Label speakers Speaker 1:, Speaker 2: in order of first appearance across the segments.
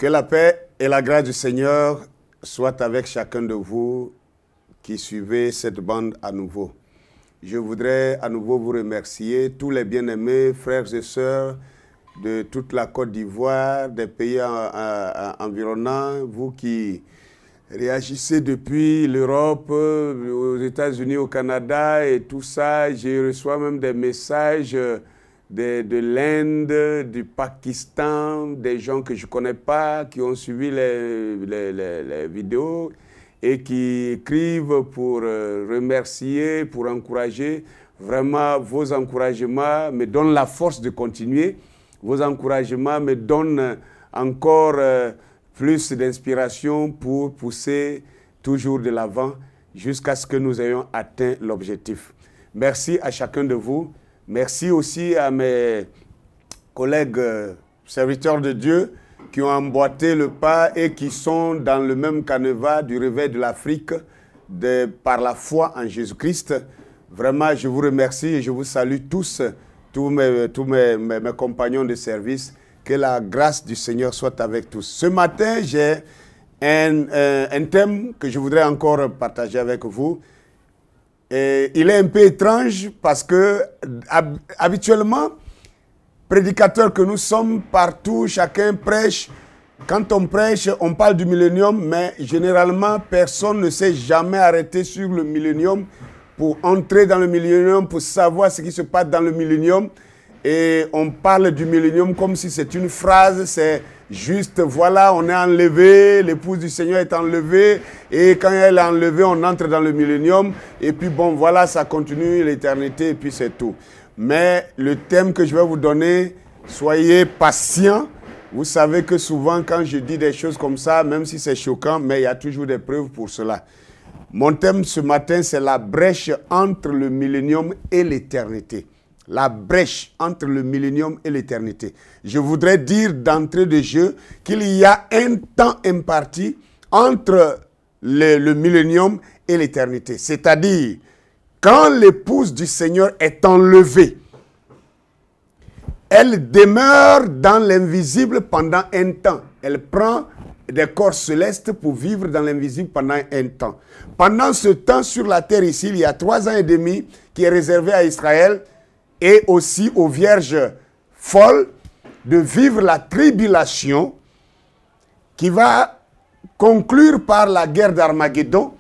Speaker 1: Que la paix et la grâce du Seigneur soient avec chacun de vous qui suivez cette bande à nouveau. Je voudrais à nouveau vous remercier, tous les bien-aimés frères et sœurs de toute la Côte d'Ivoire, des pays environnants, vous qui réagissez depuis l'Europe, aux États-Unis, au Canada et tout ça. Je reçois même des messages de l'Inde, du Pakistan, des gens que je ne connais pas, qui ont suivi les vidéos et qui écrivent pour remercier, pour encourager. Vraiment, vos encouragements me donnent la force de continuer. Vos encouragements me donnent encore plus d'inspiration pour pousser toujours de l'avant jusqu'à ce que nous ayons atteint l'objectif. Merci à chacun de vous. Merci aussi à mes collègues serviteurs de Dieu qui ont emboîté le pas et qui sont dans le même canevas du réveil de l'Afrique par la foi en Jésus-Christ. Vraiment, je vous remercie et je vous salue tous mes compagnons de service. Que la grâce du Seigneur soit avec tous. Ce matin, j'ai un thème que je voudrais encore partager avec vous. Et il est un peu étrange parce que habituellement, prédicateurs que nous sommes partout, chacun prêche. Quand on prêche, on parle du millénium, mais généralement, personne ne s'est jamais arrêté sur le millénium pour entrer dans le millénium, pour savoir ce qui se passe dans le millénium. Et on parle du millénium comme si c'est une phrase, c'est juste, voilà, on est enlevé, l'épouse du Seigneur est enlevée, et quand elle est enlevée, on entre dans le millénium, et puis bon, voilà, ça continue l'éternité, et puis c'est tout. Mais le thème que je vais vous donner, soyez patients. Vous savez que souvent, quand je dis des choses comme ça, même si c'est choquant, mais il y a toujours des preuves pour cela. Mon thème ce matin, c'est la brèche entre le millénium et l'éternité. La brèche entre le millénium et l'éternité. Je voudrais dire d'entrée de jeu qu'il y a un temps imparti entre le millénium et l'éternité. C'est-à-dire, quand l'épouse du Seigneur est enlevée, elle demeure dans l'invisible pendant un temps. Elle prend des corps célestes pour vivre dans l'invisible pendant un temps. Pendant ce temps, sur la terre ici, il y a 3 ans et demi qui est réservé à Israël et aussi aux vierges folles de vivre la tribulation qui va conclure par la guerre d'Armageddon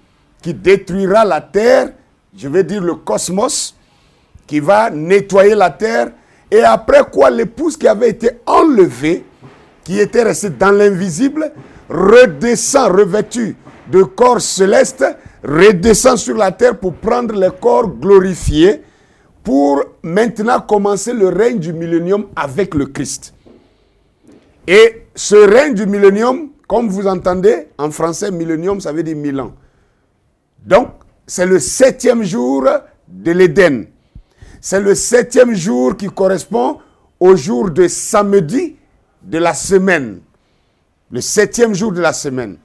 Speaker 1: qui détruira la terre, je vais dire le cosmos, qui va nettoyer la terre et après quoi l'épouse qui avait été enlevée, qui était restée dans l'invisible, redescend revêtue de corps célestes, redescend sur la terre pour prendre les corps glorifiés pour maintenant commencer le règne du millénium avec le Christ. Et ce règne du millénium, comme vous entendez, en français, millénium, ça veut dire 1000 ans. Donc, c'est le 7e jour de l'Éden. C'est le 7e jour qui correspond au jour de samedi de la semaine. Le 7e jour de la semaine.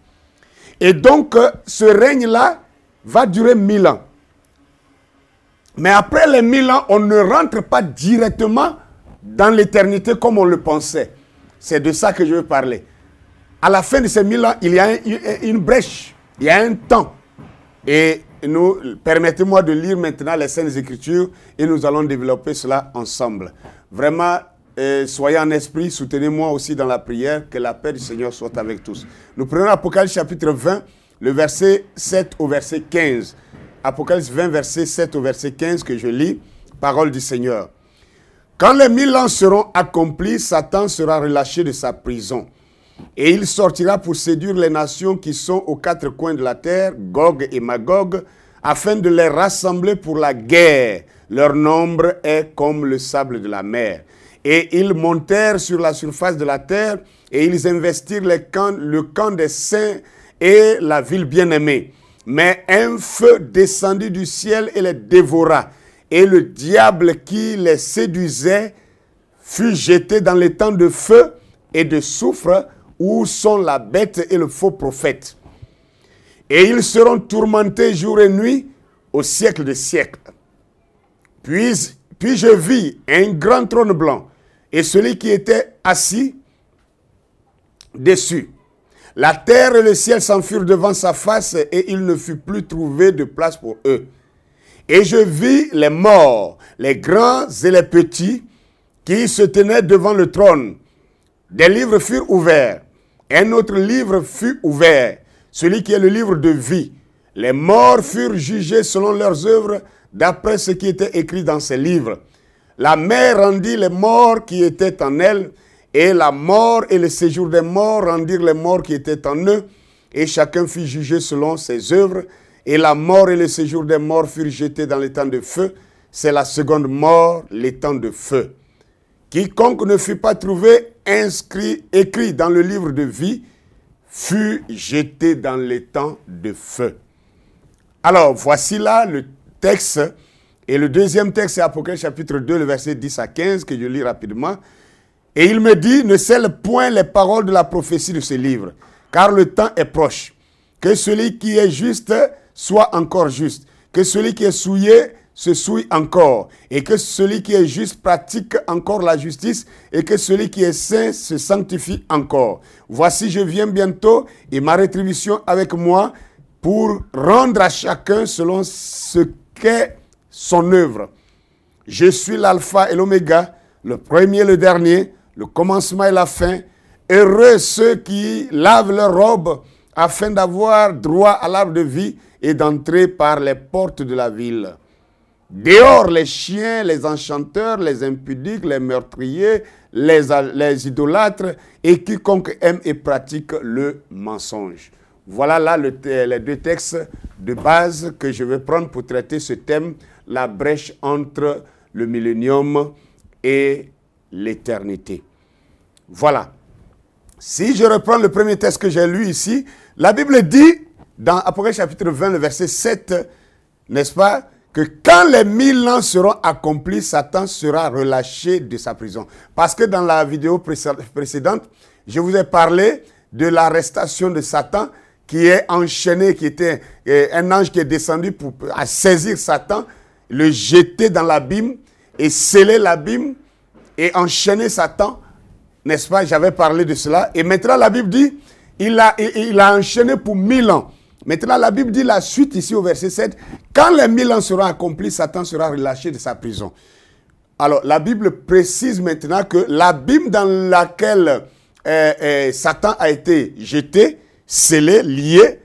Speaker 1: Et donc, ce règne-là va durer 1000 ans. Mais après les 1000 ans, on ne rentre pas directement dans l'éternité comme on le pensait. C'est de ça que je veux parler. À la fin de ces 1000 ans, il y a une brèche, il y a un temps. Et permettez-moi de lire maintenant les Saintes Écritures et nous allons développer cela ensemble. Vraiment, soyez en esprit, soutenez-moi aussi dans la prière, que la paix du Seigneur soit avec tous. Nous prenons Apocalypse chapitre 20, le verset 7 au verset 15. Apocalypse 20, verset 7 au verset 15 que je lis, parole du Seigneur. Quand les 1000 ans seront accomplis, Satan sera relâché de sa prison. Et il sortira pour séduire les nations qui sont aux 4 coins de la terre, Gog et Magog, afin de les rassembler pour la guerre. Leur nombre est comme le sable de la mer. Et ils montèrent sur la surface de la terre et ils investirent le camp des saints et la ville bien-aimée. Mais un feu descendit du ciel et les dévora. Et le diable qui les séduisait fut jeté dans les temps de feu et de soufre où sont la bête et le faux prophète. Et ils seront tourmentés jour et nuit au siècle des siècles. Puis je vis un grand trône blanc et celui qui était assis dessus. La terre et le ciel s'enfuirent devant sa face et il ne fut plus trouvé de place pour eux. Et je vis les morts, les grands et les petits, qui se tenaient devant le trône. Des livres furent ouverts. Un autre livre fut ouvert, celui qui est le livre de vie. Les morts furent jugés selon leurs œuvres, d'après ce qui était écrit dans ces livres. La mer rendit les morts qui étaient en elle, et la mort et le séjour des morts rendirent les morts qui étaient en eux, et chacun fut jugé selon ses œuvres, et la mort et le séjour des morts furent jetés dans l'étang de feu. C'est la seconde mort, l'étang de feu. Quiconque ne fut pas trouvé écrit dans le livre de vie, fut jeté dans l'étang de feu. Alors, voici là le texte, et le deuxième texte, c'est Apocalypse chapitre 2, le verset 10 à 15, que je lis rapidement. Et il me dit, ne scelle point les paroles de la prophétie de ce livre, car le temps est proche. Que celui qui est juste soit encore juste, que celui qui est souillé se souille encore, et que celui qui est juste pratique encore la justice, et que celui qui est saint se sanctifie encore. Voici, je viens bientôt, et ma rétribution avec moi, pour rendre à chacun selon ce qu'est son œuvre. Je suis l'alpha et l'oméga, le premier et le dernier, le commencement et la fin. Heureux ceux qui lavent leurs robes, afin d'avoir droit à l'arbre de vie et d'entrer par les portes de la ville. Dehors les chiens, les enchanteurs, les impudiques, les meurtriers, les idolâtres et quiconque aime et pratique le mensonge. Voilà là les deux textes de base que je vais prendre pour traiter ce thème, la brèche entre le millénium et l'éternité. Voilà. Si je reprends le premier texte que j'ai lu ici, la Bible dit, dans Apocalypse chapitre 20, le verset 7, n'est-ce pas, que quand les 1000 ans seront accomplis, Satan sera relâché de sa prison. Parce que dans la vidéo précédente, je vous ai parlé de l'arrestation de Satan qui est enchaîné, qui était un ange qui est descendu pour saisir Satan, le jeter dans l'abîme et sceller l'abîme et enchaîner Satan. N'est-ce pas? J'avais parlé de cela. Et maintenant, la Bible dit, il a enchaîné pour 1000 ans. Maintenant, la Bible dit la suite ici au verset 7. Quand les 1000 ans seront accomplis, Satan sera relâché de sa prison. Alors, la Bible précise maintenant que l'abîme dans lequel Satan a été jeté, scellé, lié,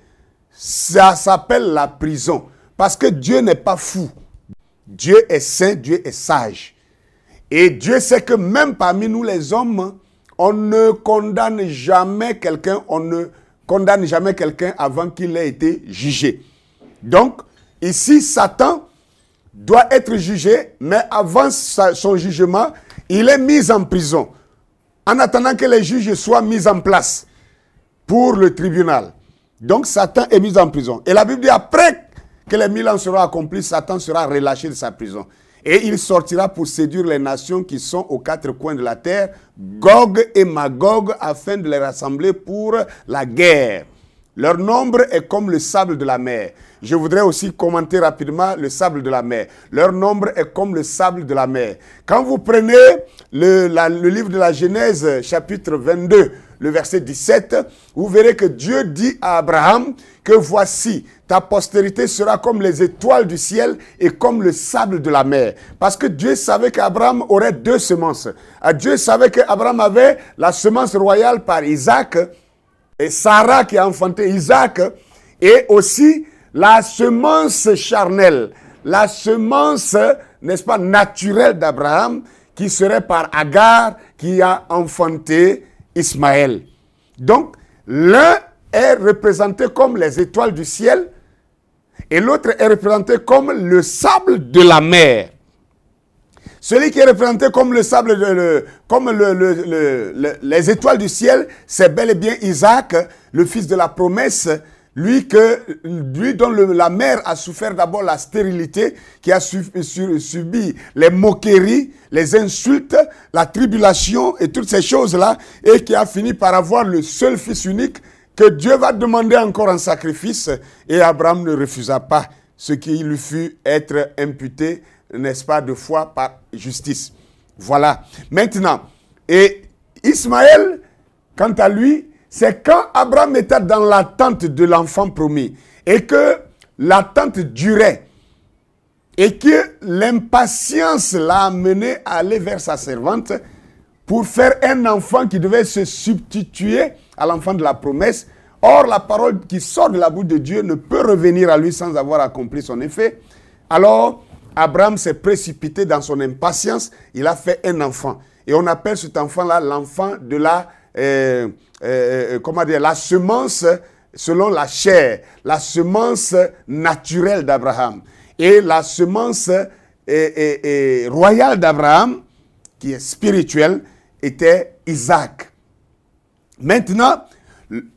Speaker 1: ça s'appelle la prison. Parce que Dieu n'est pas fou. Dieu est saint, Dieu est sage. Et Dieu sait que même parmi nous les hommes, on ne condamne jamais quelqu'un, avant qu'il ait été jugé. Donc, ici, Satan doit être jugé, mais avant son jugement, il est mis en prison. En attendant que les juges soient mis en place pour le tribunal. Donc, Satan est mis en prison. Et la Bible dit, après que les 1000 ans seront accomplis, Satan sera relâché de sa prison. Et il sortira pour séduire les nations qui sont aux quatre coins de la terre, Gog et Magog, afin de les rassembler pour la guerre. Leur nombre est comme le sable de la mer. Je voudrais aussi commenter rapidement le sable de la mer. Leur nombre est comme le sable de la mer. Quand vous prenez le livre de la Genèse, chapitre 22, le verset 17, vous verrez que Dieu dit à Abraham que voici, ta postérité sera comme les étoiles du ciel et comme le sable de la mer. Parce que Dieu savait qu'Abraham aurait deux semences. Dieu savait qu'Abraham avait la semence royale par Isaac, et Sarah qui a enfanté Isaac, et aussi la semence charnelle, la semence, n'est-ce pas, naturelle d'Abraham, qui serait par Agar, qui a enfanté Ismaël. Donc, l'un est représenté comme les étoiles du ciel et l'autre est représenté comme le sable de la mer. Celui qui est représenté comme le sable, les étoiles du ciel, c'est bel et bien Isaac, le fils de la promesse, lui dont la mère a souffert d'abord la stérilité, qui a subi les moqueries, les insultes, la tribulation et toutes ces choses-là, et qui a fini par avoir le seul fils unique que Dieu va demander encore en sacrifice, et Abraham ne refusa pas ce qui lui fut être imputé, n'est-ce pas, de foi par justice. Voilà. Maintenant, et Ismaël, quant à lui, c'est quand Abraham était dans l'attente de l'enfant promis et que l'attente durait et que l'impatience l'a amené à aller vers sa servante pour faire un enfant qui devait se substituer à l'enfant de la promesse. Or, la parole qui sort de la bouche de Dieu ne peut revenir à lui sans avoir accompli son effet. Alors, Abraham s'est précipité dans son impatience, il a fait un enfant. Et on appelle cet enfant-là l'enfant de la, la semence selon la chair, la semence naturelle d'Abraham. Et la semence royale d'Abraham, qui est spirituelle, était Isaac. Maintenant,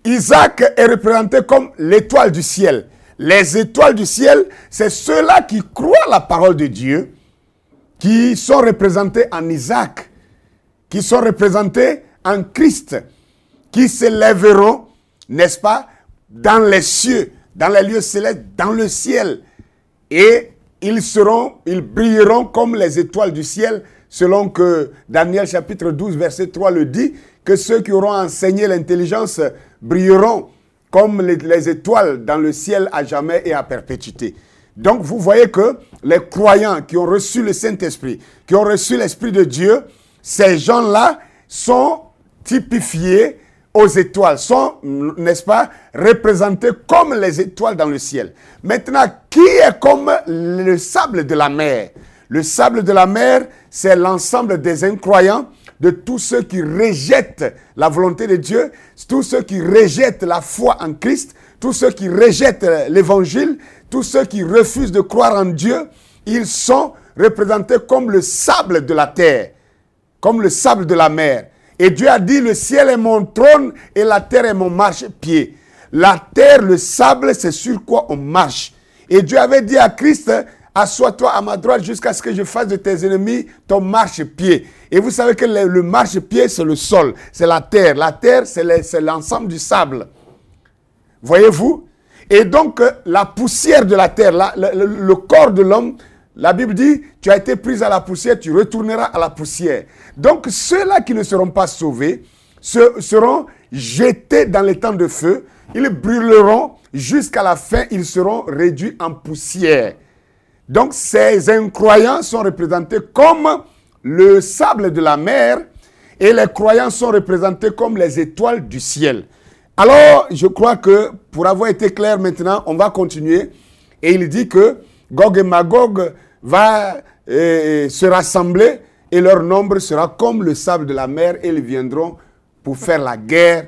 Speaker 1: Isaac est représenté comme l'étoile du ciel. Les étoiles du ciel, c'est ceux-là qui croient la parole de Dieu, qui sont représentés en Isaac, qui sont représentés en Christ, qui s'élèveront, n'est-ce pas, dans les cieux, dans les lieux célestes, dans le ciel. Et ils brilleront comme les étoiles du ciel, selon que Daniel chapitre 12, verset 3 le dit, que ceux qui auront enseigné l'intelligence brilleront comme les étoiles dans le ciel à jamais et à perpétuité. Donc vous voyez que les croyants qui ont reçu le Saint-Esprit, qui ont reçu l'Esprit de Dieu, ces gens-là sont typifiés aux étoiles, sont, n'est-ce pas, représentés comme les étoiles dans le ciel. Maintenant, qui est comme le sable de la mer? Le sable de la mer, c'est l'ensemble des incroyants, de tous ceux qui rejettent la volonté de Dieu, tous ceux qui rejettent la foi en Christ, tous ceux qui rejettent l'évangile, tous ceux qui refusent de croire en Dieu, ils sont représentés comme le sable de la terre, comme le sable de la mer. Et Dieu a dit, le ciel est mon trône et la terre est mon marchepied. La terre, le sable, c'est sur quoi on marche. Et Dieu avait dit à Christ, assois-toi à ma droite jusqu'à ce que je fasse de tes ennemis ton marchepied. Et vous savez que le marchepied, c'est le sol, c'est la terre. La terre, c'est l'ensemble du sable. Voyez-vous? Et donc, la poussière de la terre, le corps de l'homme, la Bible dit, tu as été pris à la poussière, tu retourneras à la poussière. Donc, ceux-là qui ne seront pas sauvés seront jetés dans les temps de feu. Ils brûleront jusqu'à la fin, ils seront réduits en poussière. Donc, ces incroyants sont représentés comme le sable de la mer et les croyants sont représentés comme les étoiles du ciel. Alors, je crois que pour avoir été clair maintenant, on va continuer. Et il dit que Gog et Magog va se rassembler et leur nombre sera comme le sable de la mer et ils viendront pour faire la guerre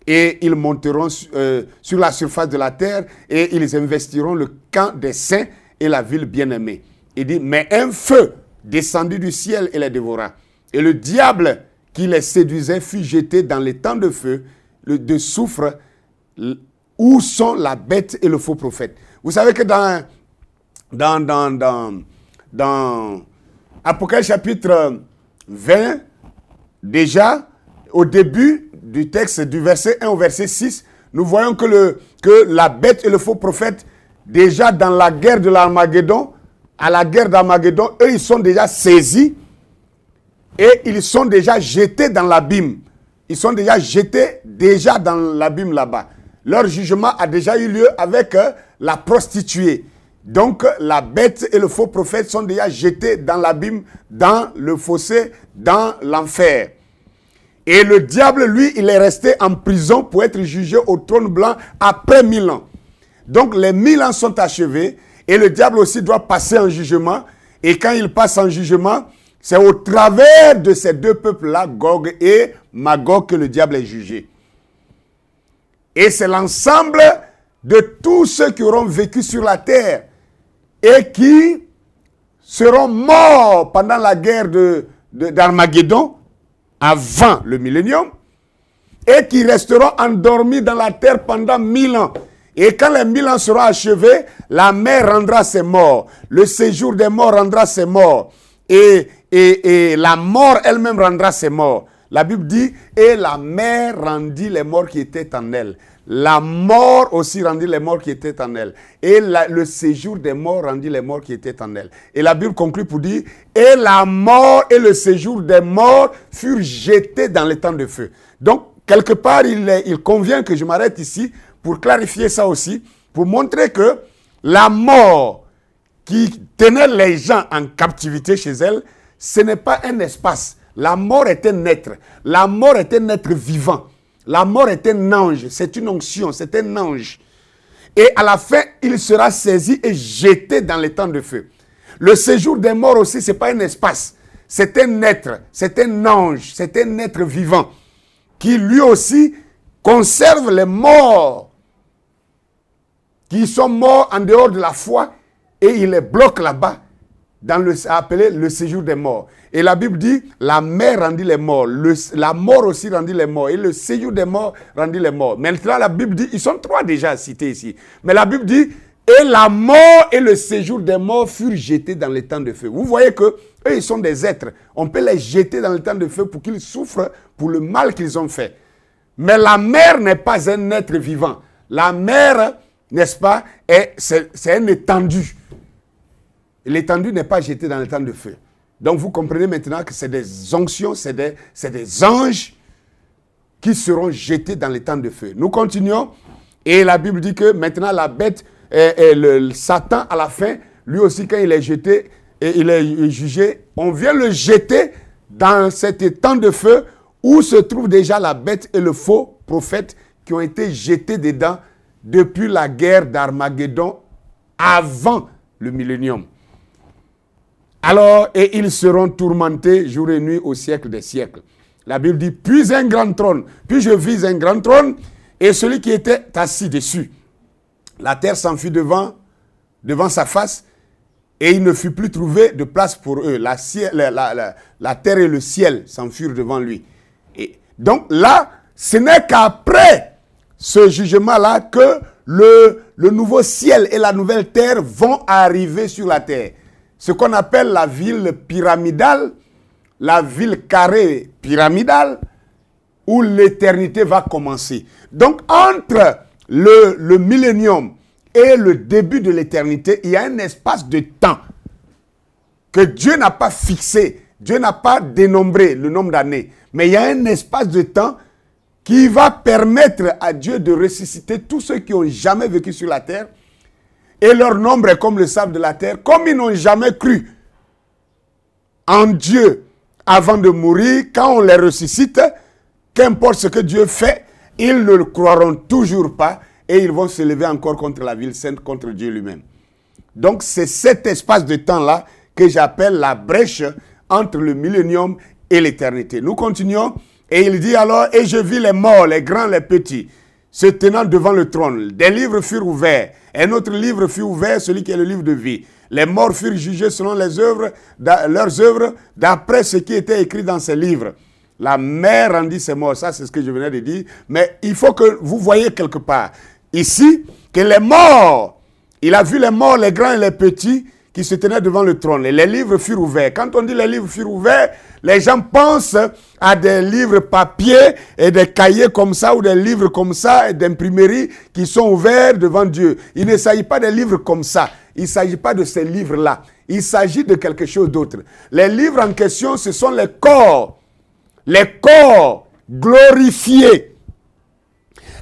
Speaker 1: et ils monteront sur la surface de la terre et ils investiront le camp des saints et la ville bien-aimée. Il dit, mais un feu descendit du ciel et les dévora. Et le diable qui les séduisait fut jeté dans les temps de feu, de soufre, où sont la bête et le faux prophète. Vous savez que dans Apocalypse chapitre 20, déjà, au début du texte, du verset 1 au verset 6, nous voyons que la bête et le faux prophète, déjà dans la guerre de l'Armageddon, à la guerre d'Armageddon, eux, ils sont déjà saisis et ils sont déjà jetés dans l'abîme. Ils sont déjà jetés dans l'abîme là-bas. Leur jugement a déjà eu lieu avec la prostituée. Donc, la bête et le faux prophète sont déjà jetés dans l'abîme, dans le fossé, dans l'enfer. Et le diable, lui, il est resté en prison pour être jugé au trône blanc après 1000 ans. Donc, les 1000 ans sont achevés et le diable aussi doit passer en jugement. Et quand il passe en jugement, c'est au travers de ces deux peuples-là, Gog et Magog, que le diable est jugé. Et c'est l'ensemble de tous ceux qui auront vécu sur la terre et qui seront morts pendant la guerre d'Armageddon, avant le millénium, et qui resteront endormis dans la terre pendant 1000 ans. Et quand les 1000 ans seront achevés, la mer rendra ses morts, le séjour des morts rendra ses morts, et la mort elle-même rendra ses morts. La Bible dit, et la mer rendit les morts qui étaient en elle. La mort aussi rendit les morts qui étaient en elle. Et le séjour des morts rendit les morts qui étaient en elle. Et la Bible conclut pour dire, et la mort et le séjour des morts furent jetés dans les temps de feu. Donc, quelque part, il convient que je m'arrête ici pour clarifier ça aussi, pour montrer que la mort qui tenait les gens en captivité chez elle, ce n'est pas un espace. La mort est un être. La mort est un être vivant. La mort est un ange. C'est une onction, c'est un ange. Et à la fin, il sera saisi et jeté dans les temps de feu. Le séjour des morts aussi, ce n'est pas un espace. C'est un être, c'est un ange, c'est un être vivant qui lui aussi conserve les morts qui sont morts en dehors de la foi et il les bloque là-bas dans le appelé le séjour des morts. Et la Bible dit, la mer rendit les morts, la mort aussi rendit les morts et le séjour des morts rendit les morts. Maintenant, la Bible dit, ils sont trois déjà cités ici, mais la Bible dit, et la mort et le séjour des morts furent jetés dans les temps de feu. Vous voyez que eux, ils sont des êtres. On peut les jeter dans le temps de feu pour qu'ils souffrent pour le mal qu'ils ont fait. Mais la mer n'est pas un être vivant. La mer, n'est-ce pas, c'est un étendu. L'étendue n'est pas jetée dans le temps de feu. Donc vous comprenez maintenant que c'est des onctions, c'est des anges qui seront jetés dans les temps de feu. Nous continuons. Et la Bible dit que maintenant la bête, Satan à la fin, lui aussi quand il est jeté, et il est jugé, on vient le jeter dans cet temps de feu où se trouve déjà la bête et le faux prophète qui ont été jetés dedans depuis la guerre d'Armageddon avant le millénium. Alors, et ils seront tourmentés jour et nuit au siècle des siècles. La Bible dit, puis un grand trône, puis je vis un grand trône et celui qui était assis dessus. La terre s'enfuit devant sa face et il ne fut plus trouvé de place pour eux. La terre et le ciel s'enfuirent devant lui. Et donc là, ce n'est qu'après ce jugement-là que le nouveau ciel et la nouvelle terre vont arriver sur la terre. Ce qu'on appelle la ville pyramidale, la ville carrée pyramidale, où l'éternité va commencer. Donc entre le millénium et le début de l'éternité, il y a un espace de temps que Dieu n'a pas fixé. Dieu n'a pas dénombré le nombre d'années. Mais il y a un espace de temps qui va permettre à Dieu de ressusciter tous ceux qui n'ont jamais vécu sur la terre. Et leur nombre est comme le sable de la terre. Comme ils n'ont jamais cru en Dieu avant de mourir, quand on les ressuscite, qu'importe ce que Dieu fait, ils ne le croiront toujours pas et ils vont se lever encore contre la ville sainte, contre Dieu lui-même. Donc c'est cet espace de temps-là que j'appelle la brèche entre le millénium et l'éternité. Nous continuons et il dit alors, et je vis les morts, les grands, les petits, se tenant devant le trône. Des livres furent ouverts. Un autre livre fut ouvert, celui qui est le livre de vie. Les morts furent jugés selon leurs œuvres, d'après ce qui était écrit dans ces livres. La mer rendit ses morts. Ça, c'est ce que je venais de dire. Mais il faut que vous voyez quelque part, ici, que les morts, il a vu les morts, les grands et les petits, qui se tenaient devant le trône. Et les livres furent ouverts. Quand on dit les livres furent ouverts, les gens pensent à des livres papier et des cahiers comme ça ou des livres comme ça d'imprimerie qui sont ouverts devant Dieu. Il ne s'agit pas des livres comme ça. Il ne s'agit pas de ces livres-là. Il s'agit de quelque chose d'autre. Les livres en question, ce sont les corps glorifiés.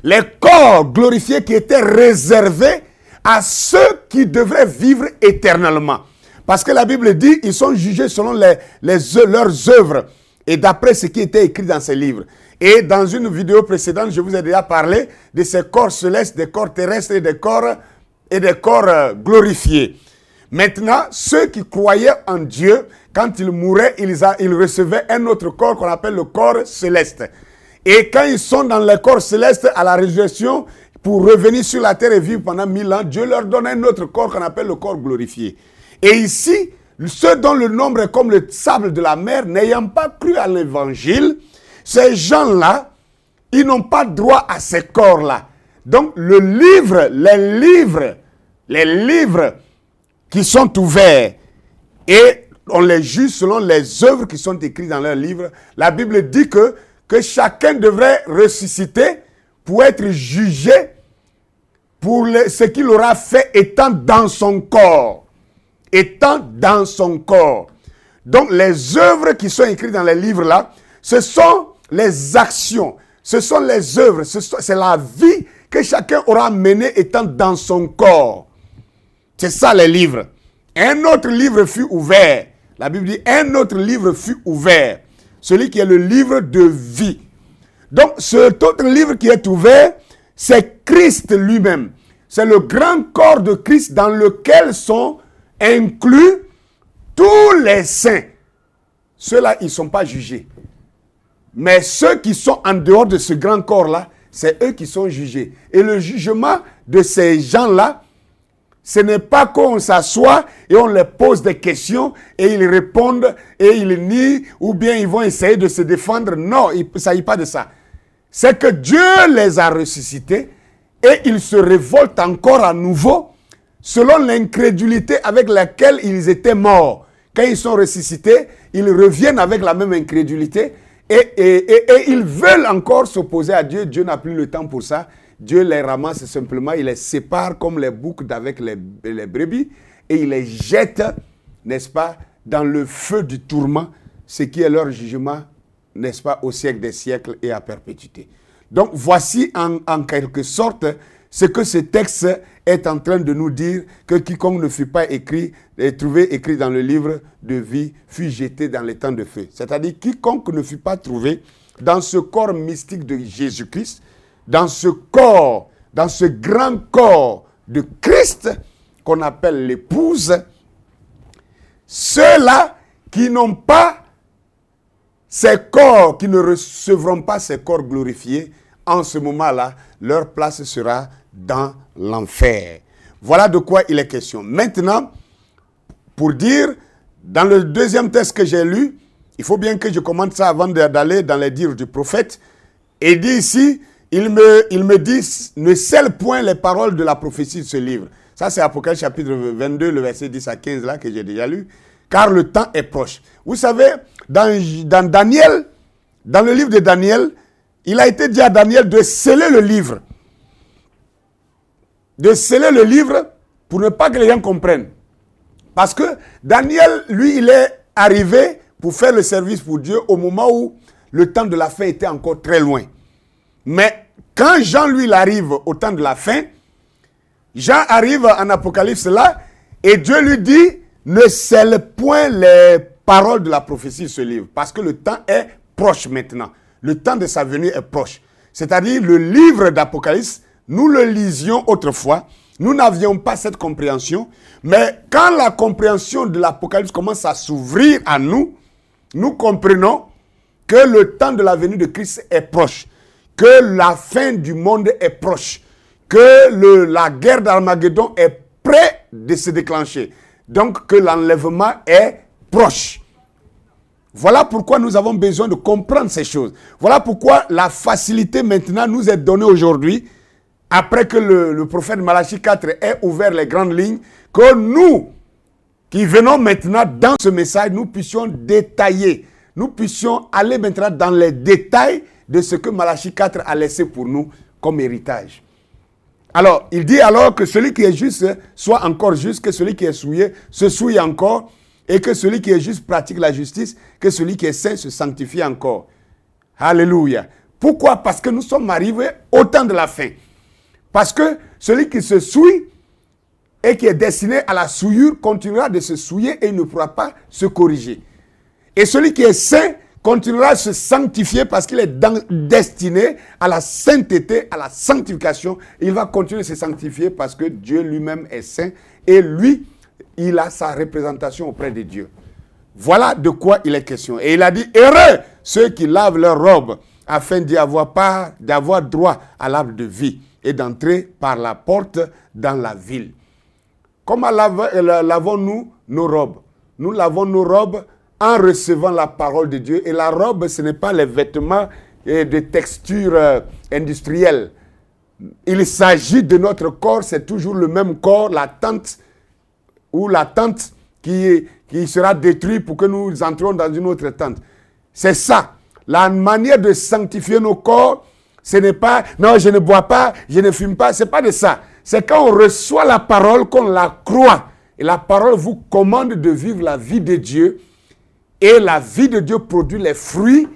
Speaker 1: Les corps glorifiés qui étaient réservés à ceux qui devraient vivre éternellement. Parce que la Bible dit, ils sont jugés selon leurs œuvres et d'après ce qui était écrit dans ces livres. Et dans une vidéo précédente, je vous ai déjà parlé de ces corps célestes, des corps terrestres et des corps glorifiés. Maintenant, ceux qui croyaient en Dieu, quand ils mouraient, ils recevaient un autre corps qu'on appelle le corps céleste. Et quand ils sont dans le corps céleste à la résurrection, pour revenir sur la terre et vivre pendant 1000 ans, Dieu leur donne un autre corps qu'on appelle le corps glorifié. Et ici, ceux dont le nombre est comme le sable de la mer, n'ayant pas cru à l'évangile, ces gens-là, ils n'ont pas droit à ces corps-là. Donc, les livres qui sont ouverts, et on les juge selon les œuvres qui sont écrites dans leurs livres. La Bible dit que chacun devrait ressusciter pour être jugé pour ce qu'il aura fait étant dans son corps. Étant dans son corps. Donc les œuvres qui sont écrites dans les livres là, ce sont les actions, ce sont les œuvres, c'est la vie que chacun aura menée étant dans son corps. C'est ça les livres. Un autre livre fut ouvert. La Bible dit, un autre livre fut ouvert. Celui qui est le livre de vie. Donc, cet autre livre qui est ouvert, c'est Christ lui-même. C'est le grand corps de Christ dans lequel sont inclus tous les saints. Ceux-là, ils ne sont pas jugés. Mais ceux qui sont en dehors de ce grand corps-là, c'est eux qui sont jugés. Et le jugement de ces gens-là, ce n'est pas qu'on s'assoit et on leur pose des questions et ils répondent et ils nient ou bien ils vont essayer de se défendre. Non, il ne s'agit pas de ça. C'est que Dieu les a ressuscités et ils se révoltent encore à nouveau selon l'incrédulité avec laquelle ils étaient morts. Quand ils sont ressuscités, ils reviennent avec la même incrédulité et ils veulent encore s'opposer à Dieu. Dieu n'a plus le temps pour ça. Dieu les ramasse simplement, il les sépare comme les boucs d'avec les brebis et il les jette, n'est-ce pas, dans le feu du tourment, ce qui est leur jugement, n'est-ce pas, au siècle des siècles et à perpétuité. Donc voici en quelque sorte ce que ce texte est en train de nous dire, que quiconque ne fut pas trouvé écrit dans le livre de vie fut jeté dans les temps de feu. C'est-à-dire quiconque ne fut pas trouvé dans ce corps mystique de Jésus-Christ, dans ce corps, dans ce grand corps de Christ qu'on appelle l'épouse, ceux-là qui n'ont pas ces corps, qui ne recevront pas ces corps glorifiés, en ce moment-là, leur place sera dans l'enfer. Voilà de quoi il est question. Maintenant, pour dire, dans le deuxième texte que j'ai lu, il faut bien que je commente ça avant d'aller dans les dires du prophète, et dit ici, il me dit, ne scelle point les paroles de la prophétie de ce livre. Ça, c'est Apocalypse chapitre 22, le verset 10 à 15, là, que j'ai déjà lu. Car le temps est proche. Vous savez, dans Daniel, dans le livre de Daniel, il a été dit à Daniel de sceller le livre. De sceller le livre pour ne pas que les gens comprennent. Parce que Daniel, lui, il est arrivé pour faire le service pour Dieu au moment où le temps de la fin était encore très loin. Mais quand Jean, lui, il arrive au temps de la fin, Jean arrive en Apocalypse là, et Dieu lui dit, ne scelle point les paroles de la prophétie de ce livre, parce que le temps est proche maintenant. Le temps de sa venue est proche. C'est-à-dire, le livre d'Apocalypse, nous le lisions autrefois, nous n'avions pas cette compréhension, mais quand la compréhension de l'Apocalypse commence à s'ouvrir à nous, nous comprenons que le temps de la venue de Christ est proche, que la fin du monde est proche, que la guerre d'Armageddon est près de se déclencher. Donc que l'enlèvement est proche. Voilà pourquoi nous avons besoin de comprendre ces choses. Voilà pourquoi la facilité maintenant nous est donnée aujourd'hui, après que le prophète Malachie 4 ait ouvert les grandes lignes, que nous, qui venons maintenant dans ce message, nous puissions détailler, nous puissions aller maintenant dans les détails de ce que Malachie 4 a laissé pour nous comme héritage. Alors, il dit alors que celui qui est juste soit encore juste, que celui qui est souillé se souille encore, et que celui qui est juste pratique la justice, que celui qui est saint se sanctifie encore. Alléluia. Pourquoi? Parce que nous sommes arrivés au temps de la fin. Parce que celui qui se souille et qui est destiné à la souillure continuera de se souiller et il ne pourra pas se corriger. Et celui qui est saint continuera à se sanctifier parce qu'il est destiné à la sainteté, à la sanctification. Il va continuer de se sanctifier parce que Dieu lui-même est saint et lui, il a sa représentation auprès de Dieu. Voilà de quoi il est question. Et il a dit, heureux ceux qui lavent leurs robes afin d'y avoir part, d'avoir droit à l'arbre de vie et d'entrer par la porte dans la ville. Comment lavons-nous nos robes? Nous lavons nos robes en recevant la parole de Dieu. Et la robe, ce n'est pas les vêtements de texture industrielle. Il s'agit de notre corps, c'est toujours le même corps, la tente ou la tente qui sera détruite pour que nous entrions dans une autre tente. C'est ça. La manière de sanctifier nos corps, ce n'est pas, non, je ne bois pas, je ne fume pas, ce n'est pas de ça. C'est quand on reçoit la parole qu'on la croit. Et la parole vous commande de vivre la vie de Dieu. Et la vie de Dieu produit les fruits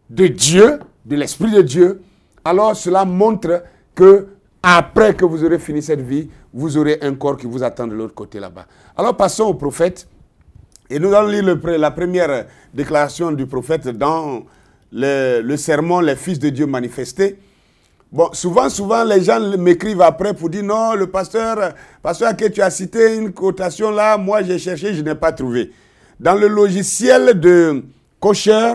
Speaker 1: de Dieu, de l'Esprit de Dieu, alors cela montre que après que vous aurez fini cette vie, vous aurez un corps qui vous attend de l'autre côté là-bas. Alors passons au prophète. Et nous allons lire la première déclaration du prophète dans le sermon « Les fils de Dieu manifestés ». Bon, souvent, les gens m'écrivent après pour dire « Non, le pasteur que tu as cité une quotation là, moi j'ai cherché, je n'ai pas trouvé. » Dans le logiciel de Kosher,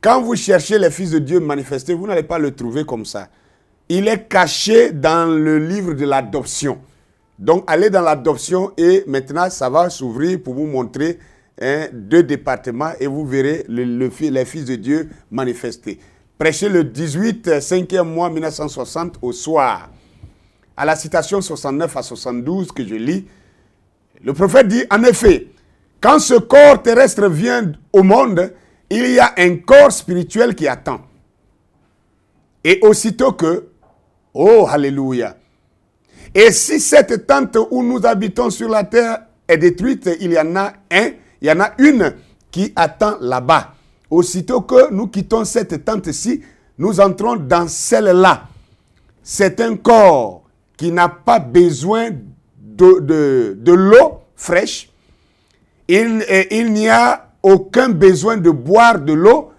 Speaker 1: quand vous cherchez les fils de Dieu manifestés, vous n'allez pas le trouver comme ça. Il est caché dans le livre de l'adoption. Donc, allez dans l'adoption et maintenant, ça va s'ouvrir pour vous montrer 2 départements et vous verrez les fils de Dieu manifestés. Prêché le 18, 5e mois 1960 au soir. À la citation 69 à 72 que je lis, le prophète dit, en effet, quand ce corps terrestre vient au monde, il y a un corps spirituel qui attend. Et aussitôt que, oh, alléluia. Et si cette tente où nous habitons sur la terre est détruite, il y en a une qui attend là-bas. Aussitôt que nous quittons cette tente-ci, nous entrons dans celle-là. C'est un corps qui n'a pas besoin de l'eau fraîche. Il n'y a aucun besoin de boire de l'eau.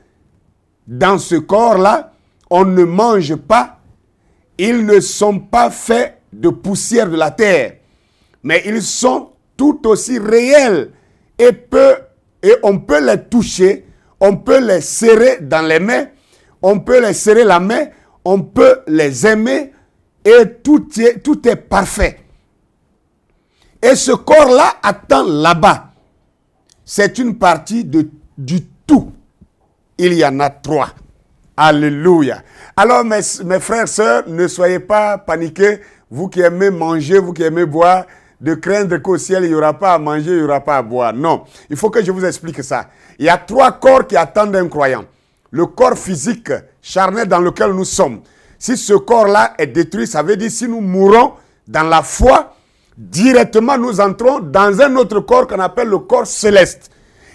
Speaker 1: Dans ce corps-là, on ne mange pas. Ils ne sont pas faits de poussière de la terre. Mais ils sont tout aussi réels. Et on peut les toucher. On peut les serrer dans les mains, on peut les serrer la main, on peut les aimer et tout est parfait. Et ce corps-là attend là-bas. C'est une partie du tout. Il y en a 3. Alléluia. Alors mes frères, sœurs, ne soyez pas paniqués. Vous qui aimez manger, vous qui aimez boire, de craindre qu'au ciel, il n'y aura pas à manger, il n'y aura pas à boire. Non, il faut que je vous explique ça. Il y a 3 corps qui attendent un croyant. Le corps physique, charnel dans lequel nous sommes. Si ce corps-là est détruit, ça veut dire si nous mourons dans la foi, directement nous entrons dans un autre corps qu'on appelle le corps céleste.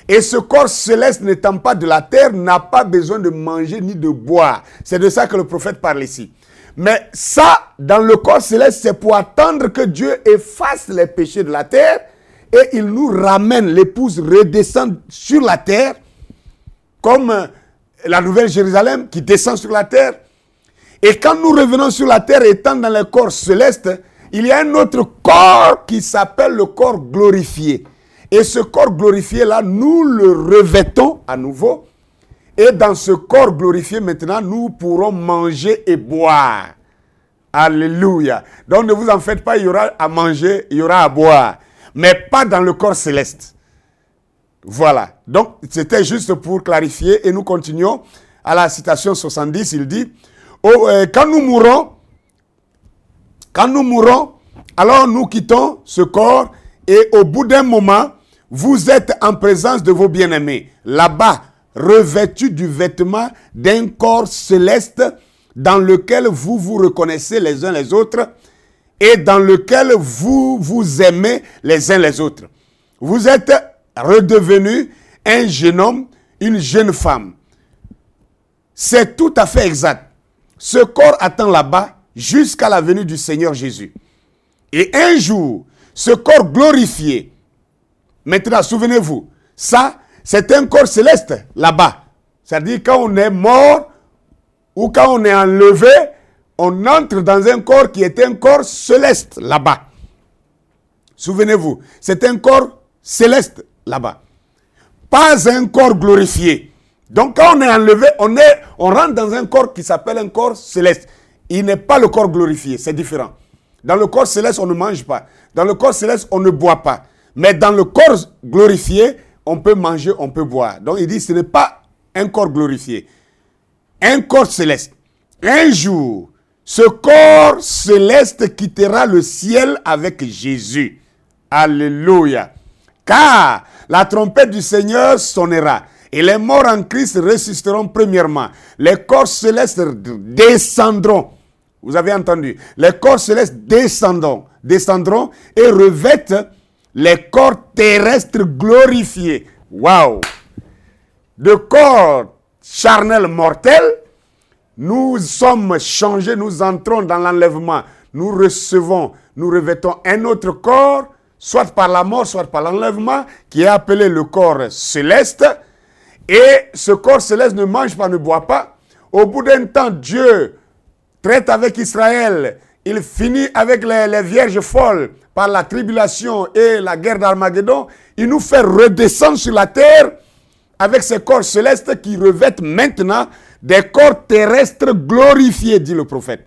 Speaker 1: Et ce corps céleste n'étant pas de la terre, n'a pas besoin de manger ni de boire. C'est de ça que le prophète parle ici. Mais ça, dans le corps céleste, c'est pour attendre que Dieu efface les péchés de la terre et il nous ramène, l'épouse redescend sur la terre, comme la Nouvelle Jérusalem qui descend sur la terre. Et quand nous revenons sur la terre, étant dans le corps céleste, il y a un autre corps qui s'appelle le corps glorifié. Et ce corps glorifié-là, nous le revêtons à nouveau. Et dans ce corps glorifié, maintenant, nous pourrons manger et boire. Alléluia. Donc, ne vous en faites pas, il y aura à manger, il y aura à boire. Mais pas dans le corps céleste. Voilà. Donc, c'était juste pour clarifier. Et nous continuons à la citation 70. Il dit, quand nous mourons, alors nous quittons ce corps. Et au bout d'un moment, vous êtes en présence de vos bien-aimés. Là-bas, revêtus du vêtement d'un corps céleste dans lequel vous vous reconnaissez les uns les autres et dans lequel vous vous aimez les uns les autres. Vous êtes redevenus un jeune homme, une jeune femme. C'est tout à fait exact. Ce corps attend là-bas jusqu'à la venue du Seigneur Jésus. Et un jour, ce corps glorifié, maintenant souvenez-vous, ça, c'est un corps céleste là-bas. C'est-à-dire quand on est mort ou quand on est enlevé, on entre dans un corps qui est un corps céleste là-bas. Souvenez-vous, c'est un corps céleste là-bas. Pas un corps glorifié. Donc quand on est enlevé, on rentre dans un corps qui s'appelle un corps céleste. Il n'est pas le corps glorifié, c'est différent. Dans le corps céleste, on ne mange pas. Dans le corps céleste, on ne boit pas. Mais dans le corps glorifié, on peut manger, on peut boire. Donc il dit, ce n'est pas un corps glorifié. Un corps céleste. Un jour, ce corps céleste quittera le ciel avec Jésus. Alléluia. Car la trompette du Seigneur sonnera. Et les morts en Christ ressusciteront premièrement. Les corps célestes descendront. Vous avez entendu. Les corps célestes descendront et revêtent les corps terrestres glorifiés. Waouh! De corps charnel mortel, nous sommes changés, nous entrons dans l'enlèvement, nous recevons, nous revêtons un autre corps, soit par la mort, soit par l'enlèvement, qui est appelé le corps céleste. Et ce corps céleste ne mange pas, ne boit pas. Au bout d'un temps, Dieu traite avec Israël. Il finit avec les vierges folles par la tribulation et la guerre d'Armageddon. Il nous fait redescendre sur la terre avec ces corps célestes qui revêtent maintenant des corps terrestres glorifiés, dit le prophète.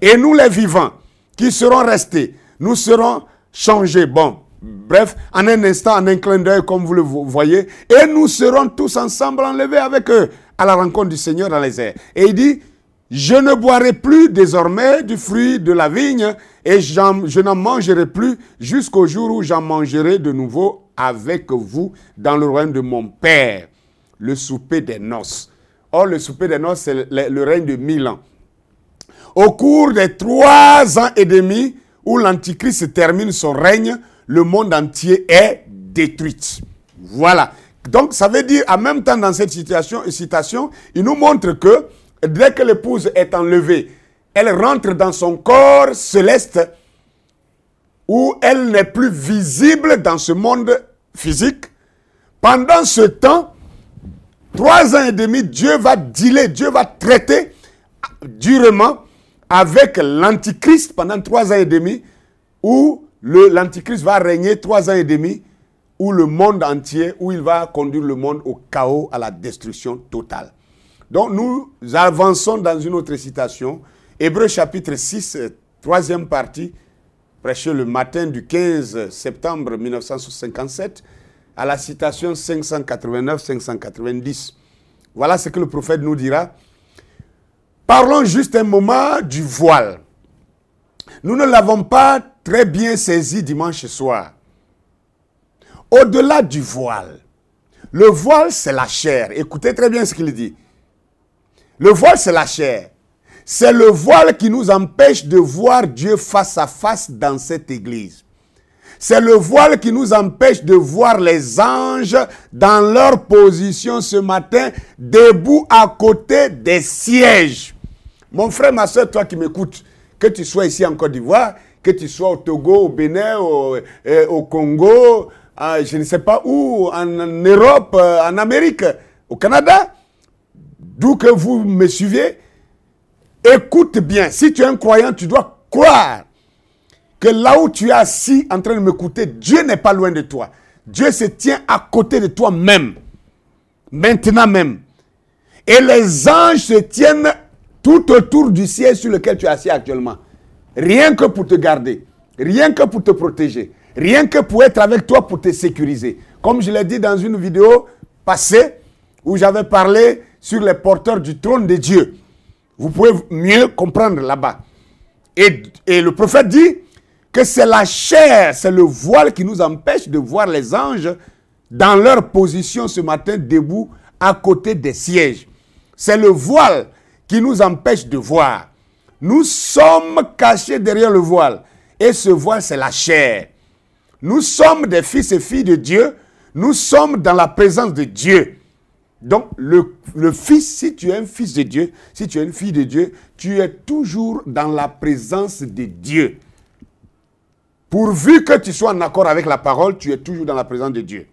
Speaker 1: Et nous les vivants qui serons restés, nous serons changés. Bon, bref, en un instant, en un clin d'œil, comme vous le voyez, et nous serons tous ensemble enlevés avec eux à la rencontre du Seigneur dans les airs. Et il dit, je ne boirai plus désormais du fruit de la vigne et je n'en mangerai plus jusqu'au jour où j'en mangerai de nouveau avec vous dans le royaume de mon Père. Le souper des noces. Or, le souper des noces, c'est le règne de 1000 ans. Au cours des 3 ans et demi où l'Antichrist termine son règne, le monde entier est détruit. Voilà. Donc, ça veut dire, en même temps, dans cette citation, il nous montre que dès que l'épouse est enlevée, elle rentre dans son corps céleste où elle n'est plus visible dans ce monde physique. Pendant ce temps, 3 ans et demi, Dieu va dealer, Dieu va traiter durement avec l'Antichrist pendant 3 ans et demi, où l'Antichrist va régner 3 ans et demi, où le monde entier, où il va conduire le monde au chaos, à la destruction totale. Donc nous avançons dans une autre citation, Hébreux chapitre 6, 3e partie, prêché le matin du 15 septembre 1957, à la citation 589-590. Voilà ce que le prophète nous dira. Parlons juste un moment du voile. Nous ne l'avons pas très bien saisi dimanche soir. Au-delà du voile, le voile c'est la chair. Écoutez très bien ce qu'il dit. Le voile c'est la chair. C'est le voile qui nous empêche de voir Dieu face à face dans cette église. C'est le voile qui nous empêche de voir les anges dans leur position ce matin, debout à côté des sièges. Mon frère, ma soeur, toi qui m'écoutes, que tu sois ici en Côte d'Ivoire, que tu sois au Togo, au Bénin, au Congo, je ne sais pas où, en Europe, en Amérique, au Canada, d'où que vous me suivez, écoute bien. Si tu es un croyant, tu dois croire que là où tu es assis en train de m'écouter, Dieu n'est pas loin de toi. Dieu se tient à côté de toi même. Maintenant même. Et les anges se tiennent tout autour du ciel sur lequel tu es assis actuellement. Rien que pour te garder. Rien que pour te protéger. Rien que pour être avec toi pour te sécuriser. Comme je l'ai dit dans une vidéo passée où j'avais parlé sur les porteurs du trône de Dieu. Vous pouvez mieux comprendre là-bas. Et le prophète dit que c'est la chair, c'est le voile qui nous empêche de voir les anges dans leur position ce matin debout à côté des sièges. C'est le voile qui nous empêche de voir. Nous sommes cachés derrière le voile. Et ce voile, c'est la chair. Nous sommes des fils et filles de Dieu. Nous sommes dans la présence de Dieu. Donc, le fils, si tu es un fils de Dieu, si tu es une fille de Dieu, tu es toujours dans la présence de Dieu. Pourvu que tu sois en accord avec la parole, tu es toujours dans la présence de Dieu.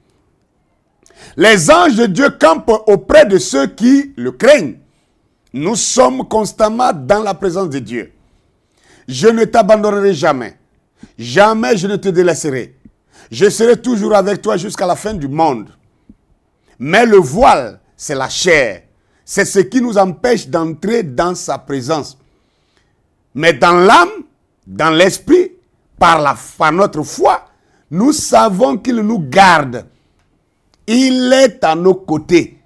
Speaker 1: Les anges de Dieu campent auprès de ceux qui le craignent. Nous sommes constamment dans la présence de Dieu. Je ne t'abandonnerai jamais. Jamais je ne te délaisserai. Je serai toujours avec toi jusqu'à la fin du monde. Mais le voile, c'est la chair. C'est ce qui nous empêche d'entrer dans sa présence. Mais dans l'âme, dans l'esprit, par notre foi, nous savons qu'il nous garde. Il est à nos côtés.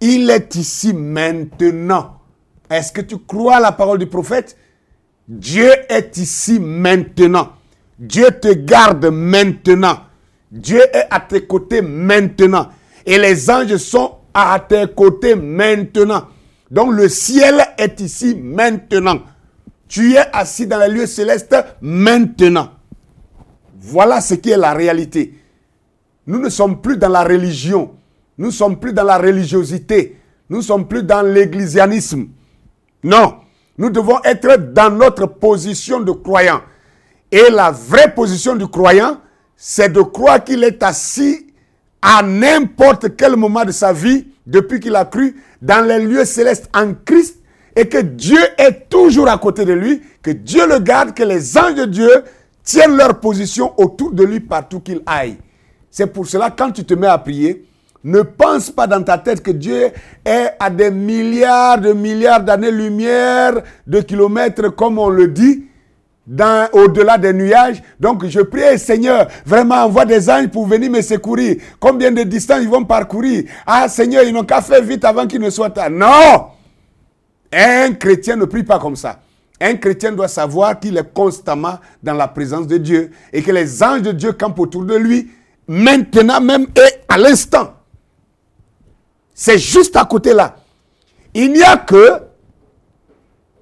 Speaker 1: Il est ici maintenant. Est-ce que tu crois à la parole du prophète? Dieu est ici maintenant. Dieu te garde maintenant. Dieu est à tes côtés maintenant. Et les anges sont à tes côtés maintenant. Donc le ciel est ici maintenant. Tu es assis dans les lieux célestes maintenant. Voilà ce qui est la réalité. Nous ne sommes plus dans la religion. Nous ne sommes plus dans la religiosité. Nous ne sommes plus dans l'églisianisme. Non, nous devons être dans notre position de croyant. Et la vraie position du croyant, c'est de croire qu'il est assis à n'importe quel moment de sa vie, depuis qu'il a cru, dans les lieux célestes en Christ, et que Dieu est toujours à côté de lui, que Dieu le garde, que les anges de Dieu tiennent leur position autour de lui partout qu'il aille. C'est pour cela, quand tu te mets à prier, ne pense pas dans ta tête que Dieu est à des milliards d'années-lumière, de kilomètres, comme on le dit, au-delà des nuages. Donc je prie, Seigneur, vraiment envoie des anges pour venir me secourir. Combien de distance ils vont parcourir? Ah Seigneur, ils n'ont qu'à faire vite avant qu'ils ne soient tard. Non! Un chrétien ne prie pas comme ça. Un chrétien doit savoir qu'il est constamment dans la présence de Dieu et que les anges de Dieu campent autour de lui, maintenant même et à l'instant. C'est juste à côté là. Il n'y a que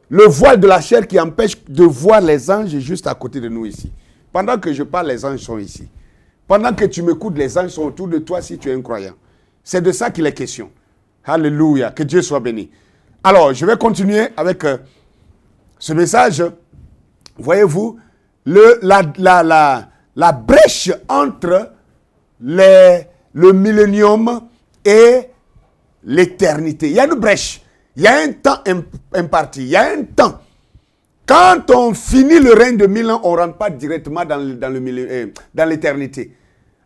Speaker 1: le voile de la chair qui empêche de voir les anges juste à côté de nous ici. Pendant que je parle, les anges sont ici. Pendant que tu m'écoutes, les anges sont autour de toi si tu es un croyant. C'est de ça qu'il est question. Alléluia. Que Dieu soit béni. Alors, je vais continuer avec ce message. Voyez-vous, la brèche entre le millénium et l'éternité. Il y a une brèche. Il y a un temps imparti. Il y a un temps. Quand on finit le règne de 1000 ans, on ne rentre pas directement dans l'éternité.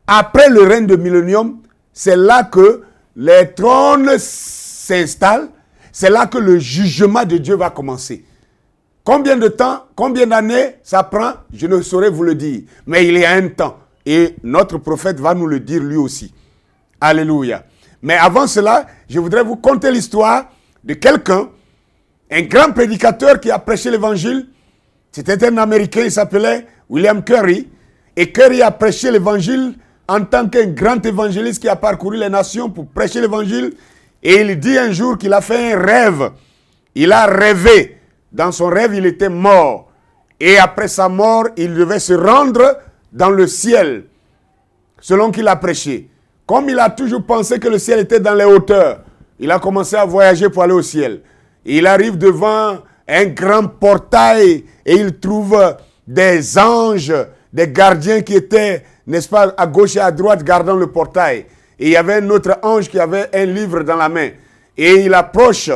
Speaker 1: Après le règne de millénium, c'est là que les trônes s'installent. C'est là que le jugement de Dieu va commencer. Combien de temps, combien d'années ça prend, je ne saurais vous le dire. Mais il y a un temps. Et notre prophète va nous le dire lui aussi. Alléluia. Mais avant cela, je voudrais vous conter l'histoire de quelqu'un, un grand prédicateur qui a prêché l'évangile. C'était un Américain, il s'appelait William Carey. Et Carey a prêché l'évangile en tant qu'un grand évangéliste qui a parcouru les nations pour prêcher l'évangile. Et il dit un jour qu'il a fait un rêve. Il a rêvé. Dans son rêve, il était mort. Et après sa mort, il devait se rendre dans le ciel, selon qu'il a prêché. Comme il a toujours pensé que le ciel était dans les hauteurs, il a commencé à voyager pour aller au ciel. Et il arrive devant un grand portail et il trouve des anges, des gardiens qui étaient, n'est-ce pas, à gauche et à droite gardant le portail. Et il y avait un autre ange qui avait un livre dans la main. Et il approche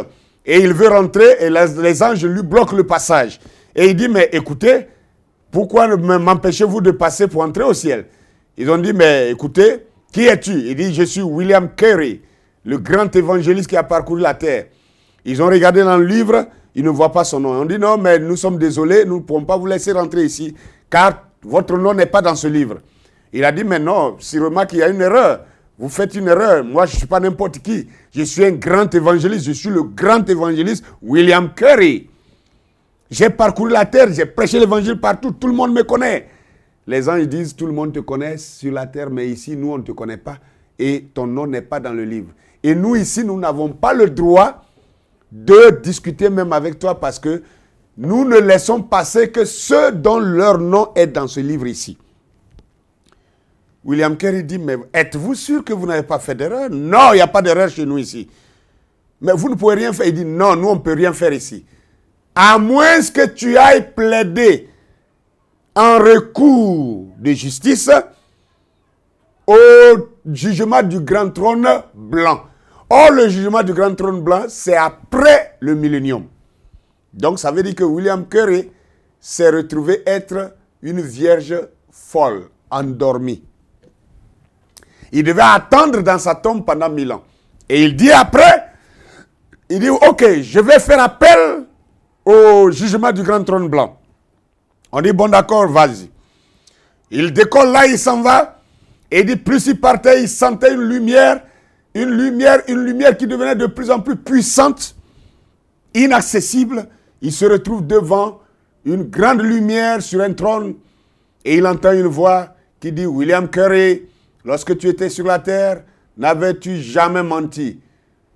Speaker 1: et il veut rentrer et les anges lui bloquent le passage. Et il dit, mais écoutez, pourquoi m'empêchez-vous de passer pour entrer au ciel? Ils ont dit, mais écoutez, qui es-tu? Il dit, je suis William Carey, le grand évangéliste qui a parcouru la terre. Ils ont regardé dans le livre, ils ne voient pas son nom. On dit, non, mais nous sommes désolés, nous ne pouvons pas vous laisser rentrer ici, car votre nom n'est pas dans ce livre. Il a dit, mais non, sûrement qu'il y a une erreur. Vous faites une erreur. Moi, je ne suis pas n'importe qui. Je suis un grand évangéliste. Je suis le grand évangéliste William Carey. J'ai parcouru la terre, j'ai prêché l'évangile partout. Tout le monde me connaît. Les anges disent, tout le monde te connaît sur la terre, mais ici, nous, on ne te connaît pas. Et ton nom n'est pas dans le livre. Et nous, ici, nous n'avons pas le droit de discuter même avec toi parce que nous ne laissons passer que ceux dont leur nom est dans ce livre ici. William Carey dit, mais êtes-vous sûr que vous n'avez pas fait d'erreur? Non, il n'y a pas d'erreur chez nous ici. Mais vous ne pouvez rien faire. Il dit, non, nous, on ne peut rien faire ici. À moins que tu ailles plaider en recours de justice au jugement du grand trône blanc. Or, le jugement du grand trône blanc, c'est après le millénium. Donc, ça veut dire que William Carey s'est retrouvé être une vierge folle, endormie. Il devait attendre dans sa tombe pendant 1000 ans. Et il dit après, il dit, ok, je vais faire appel au jugement du grand trône blanc. On dit, bon d'accord, vas-y. Il décolle là, il s'en va. Et il dit, plus il partait, il sentait une lumière qui devenait de plus en plus puissante, inaccessible. Il se retrouve devant une grande lumière sur un trône. Et il entend une voix qui dit, William Carey, lorsque tu étais sur la terre, n'avais-tu jamais menti?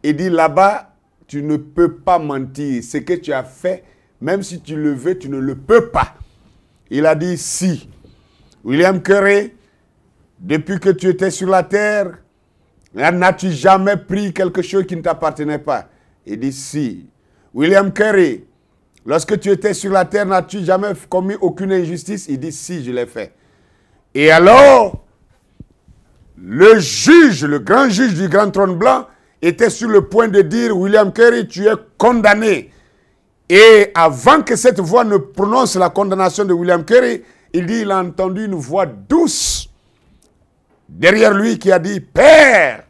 Speaker 1: Il dit, là-bas, tu ne peux pas mentir. Ce que tu as fait, même si tu le veux, tu ne le peux pas. Il a dit, si. William Carey, depuis que tu étais sur la terre, N'as-tu jamais pris quelque chose qui ne t'appartenait pas? Il dit si. William Carey, lorsque tu étais sur la terre, n'as-tu jamais commis aucune injustice? Il dit si, je l'ai fait. Et alors, le juge, le grand juge du grand trône blanc, était sur le point de dire, William Carey, tu es condamné. Et avant que cette voix ne prononce la condamnation de William Carey, il dit, il a entendu une voix douce derrière lui qui a dit, Père,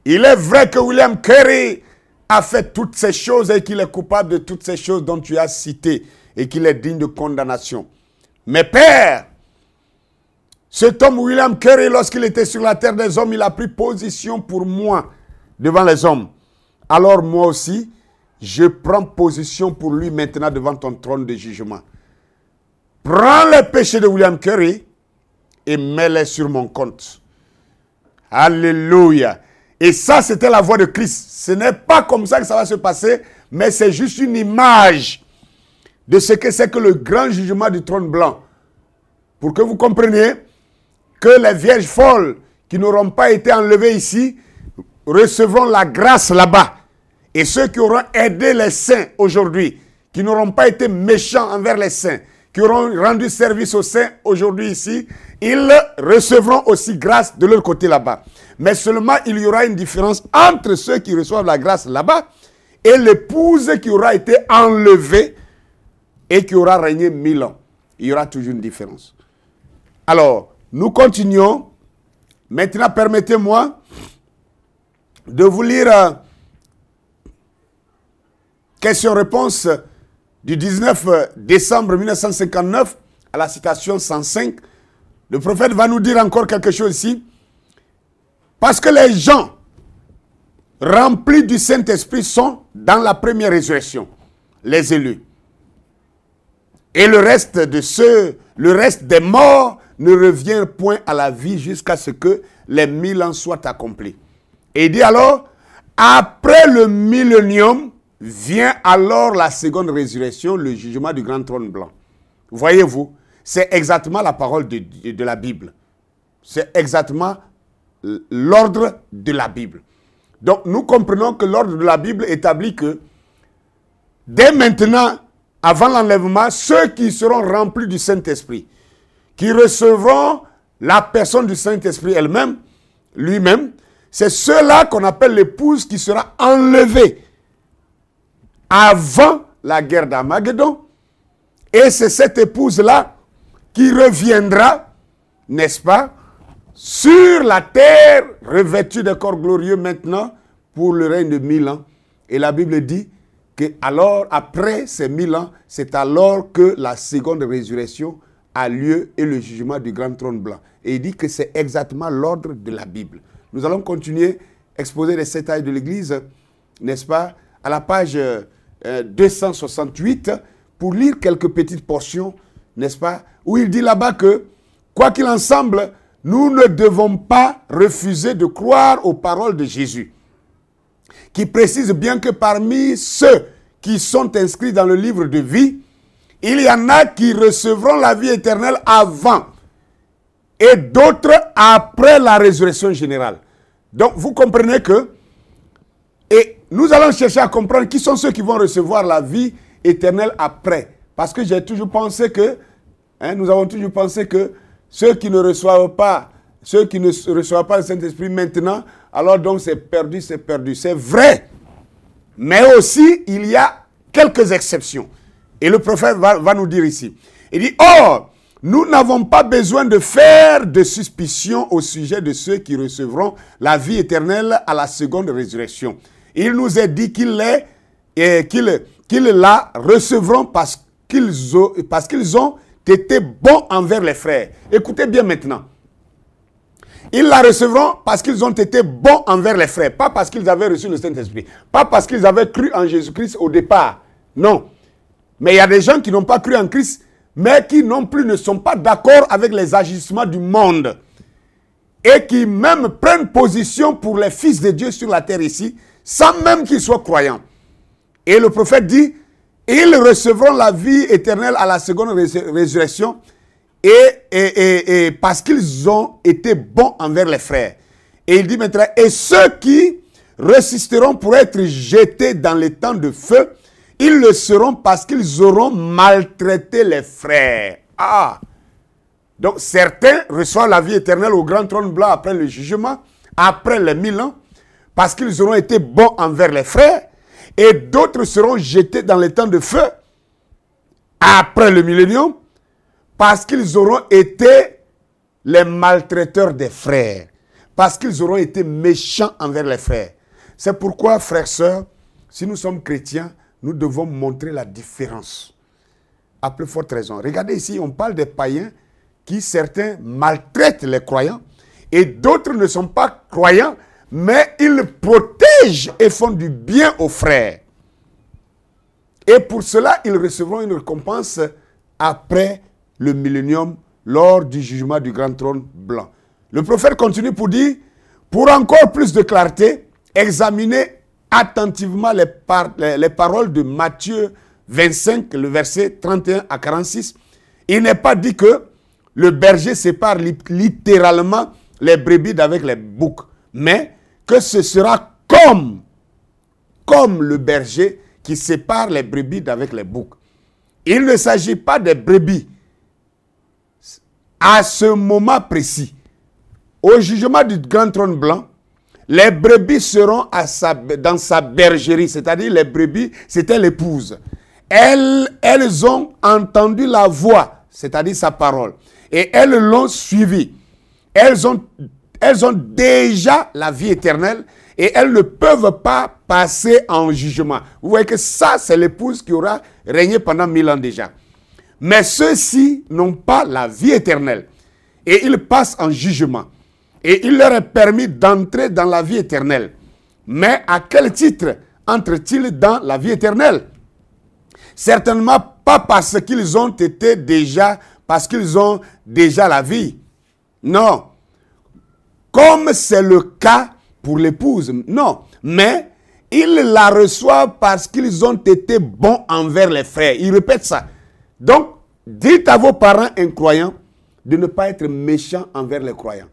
Speaker 1: il est vrai que William Carey a fait toutes ces choses et qu'il est coupable de toutes ces choses dont tu as cité et qu'il est digne de condamnation. Mais Père, cet homme William Carey, lorsqu'il était sur la terre des hommes, il a pris position pour moi devant les hommes. Alors moi aussi, je prends position pour lui maintenant devant ton trône de jugement. Prends les péchés de William Carey et mets-les sur mon compte. Alléluia. Et ça, c'était la voix de Christ. Ce n'est pas comme ça que ça va se passer, mais c'est juste une image de ce que c'est que le grand jugement du trône blanc. Pour que vous compreniez que les vierges folles qui n'auront pas été enlevées ici recevront la grâce là-bas. Et ceux qui auront aidé les saints aujourd'hui, qui n'auront pas été méchants envers les saints, qui auront rendu service aux saints aujourd'hui ici, ils recevront aussi grâce de leur côté là-bas. Mais seulement il y aura une différence entre ceux qui reçoivent la grâce là-bas et l'épouse qui aura été enlevée et qui aura régné 1000 ans. Il y aura toujours une différence. Alors, nous continuons. Maintenant, permettez-moi de vous lire question-réponse du 19 décembre 1959 à la citation 105. Le prophète va nous dire encore quelque chose ici. Parce que les gens remplis du Saint-Esprit sont dans la première résurrection, les élus. Et le reste des morts ne revient point à la vie jusqu'à ce que les 1000 ans soient accomplis. Et il dit alors, après le millénium, vient alors la seconde résurrection, le jugement du grand trône blanc. Voyez-vous, c'est exactement la parole de la Bible. C'est exactement l'ordre de la Bible. Donc nous comprenons que l'ordre de la Bible établit que dès maintenant, avant l'enlèvement, ceux qui seront remplis du Saint-Esprit, qui recevront la personne du Saint-Esprit elle-même, lui-même, c'est ceux-là qu'on appelle l'épouse qui sera enlevée avant la guerre d'Armageddon. Et c'est cette épouse-là qui reviendra, n'est-ce pas, sur la terre, revêtue de corps glorieux maintenant, pour le règne de 1000 ans. Et la Bible dit que alors, après ces 1000 ans, c'est alors que la seconde résurrection a lieu et le jugement du grand trône blanc. Et il dit que c'est exactement l'ordre de la Bible. Nous allons continuer à exposer les 7 âges de l'Église, n'est-ce pas, à la page 268, pour lire quelques petites portions, n'est-ce pas, où il dit là-bas que, quoi qu'il en semble, nous ne devons pas refuser de croire aux paroles de Jésus, qui précise bien que parmi ceux qui sont inscrits dans le livre de vie, il y en a qui recevront la vie éternelle avant et d'autres après la résurrection générale. Donc vous comprenez que, et nous allons chercher à comprendre qui sont ceux qui vont recevoir la vie éternelle après. Parce que j'ai toujours pensé que, nous avons toujours pensé que ceux qui ne reçoivent pas le Saint-Esprit maintenant, alors donc c'est perdu, c'est perdu. C'est vrai. Mais aussi, il y a quelques exceptions. Et le prophète va nous dire ici. Il dit, or, nous n'avons pas besoin de faire de suspicion au sujet de ceux qui recevront la vie éternelle à la seconde résurrection. Il nous est dit qu'ils la recevront parce qu'ils ont été bons envers les frères. Écoutez bien maintenant. Ils la recevront parce qu'ils ont été bons envers les frères. Pas parce qu'ils avaient reçu le Saint-Esprit. Pas parce qu'ils avaient cru en Jésus-Christ au départ. Non. Mais il y a des gens qui n'ont pas cru en Christ, mais qui non plus ne sont pas d'accord avec les agissements du monde. Et qui même prennent position pour les fils de Dieu sur la terre ici, sans même qu'ils soient croyants. Et le prophète dit, ils recevront la vie éternelle à la seconde résurrection et parce qu'ils ont été bons envers les frères. Et il dit maintenant, et ceux qui résisteront pour être jetés dans les temps de feu, ils le seront parce qu'ils auront maltraité les frères. Ah! Donc certains reçoivent la vie éternelle au grand trône blanc après le jugement, après les 1000 ans, parce qu'ils auront été bons envers les frères, et d'autres seront jetés dans les temps de feu, après le millénium, parce qu'ils auront été les maltraiteurs des frères, parce qu'ils auront été méchants envers les frères. C'est pourquoi, frères, sœurs, si nous sommes chrétiens, nous devons montrer la différence. À plus forte raison. Regardez ici, on parle des païens qui, certains, maltraitent les croyants, et d'autres ne sont pas croyants, mais ils protègent et font du bien aux frères. Et pour cela, ils recevront une récompense après le millénium, lors du jugement du grand trône blanc. Le prophète continue pour dire, pour encore plus de clarté, examinez attentivement les paroles de Matthieu 25, le verset 31 à 46. Il n'est pas dit que le berger sépare littéralement les brebis d'avec les boucs, mais que ce sera comme le berger qui sépare les brebis d'avec les boucs. Il ne s'agit pas des brebis à ce moment précis. Au jugement du grand trône blanc, les brebis seront dans sa bergerie, c'est-à-dire les brebis, c'était l'épouse. Elles ont entendu la voix, c'est-à-dire sa parole, et elles l'ont suivi. Elles ont déjà la vie éternelle et elles ne peuvent pas passer en jugement. Vous voyez que ça, c'est l'épouse qui aura régné pendant 1000 ans déjà. Mais ceux-ci n'ont pas la vie éternelle et ils passent en jugement. Et il leur est permis d'entrer dans la vie éternelle. Mais à quel titre entrent-ils dans la vie éternelle? Certainement pas parce qu'ils ont déjà la vie. Non. Comme c'est le cas pour l'épouse. Non. Mais ils la reçoivent parce qu'ils ont été bons envers les frères. Il répète ça. Donc, dites à vos parents incroyants de ne pas être méchants envers les croyants.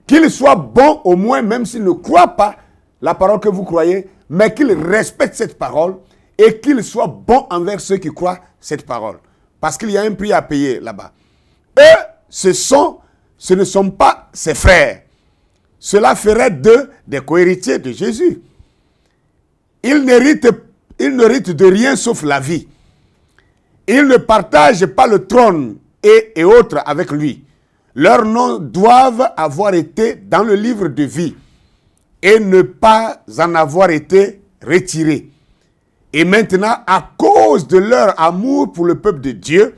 Speaker 1: Qu'ils soient bons au moins, même s'ils ne croient pas la parole que vous croyez, mais qu'ils respectent cette parole et qu'ils soient bons envers ceux qui croient cette parole. Parce qu'il y a un prix à payer là-bas. Eux, ce ne sont pas ses frères. Cela ferait d'eux des co-héritiers de Jésus. Ils n'héritent de rien sauf la vie. Ils ne partagent pas le trône et autres avec lui. Leurs noms doivent avoir été dans le livre de vie et ne pas en avoir été retirés. Et maintenant, à cause de leur amour pour le peuple de Dieu,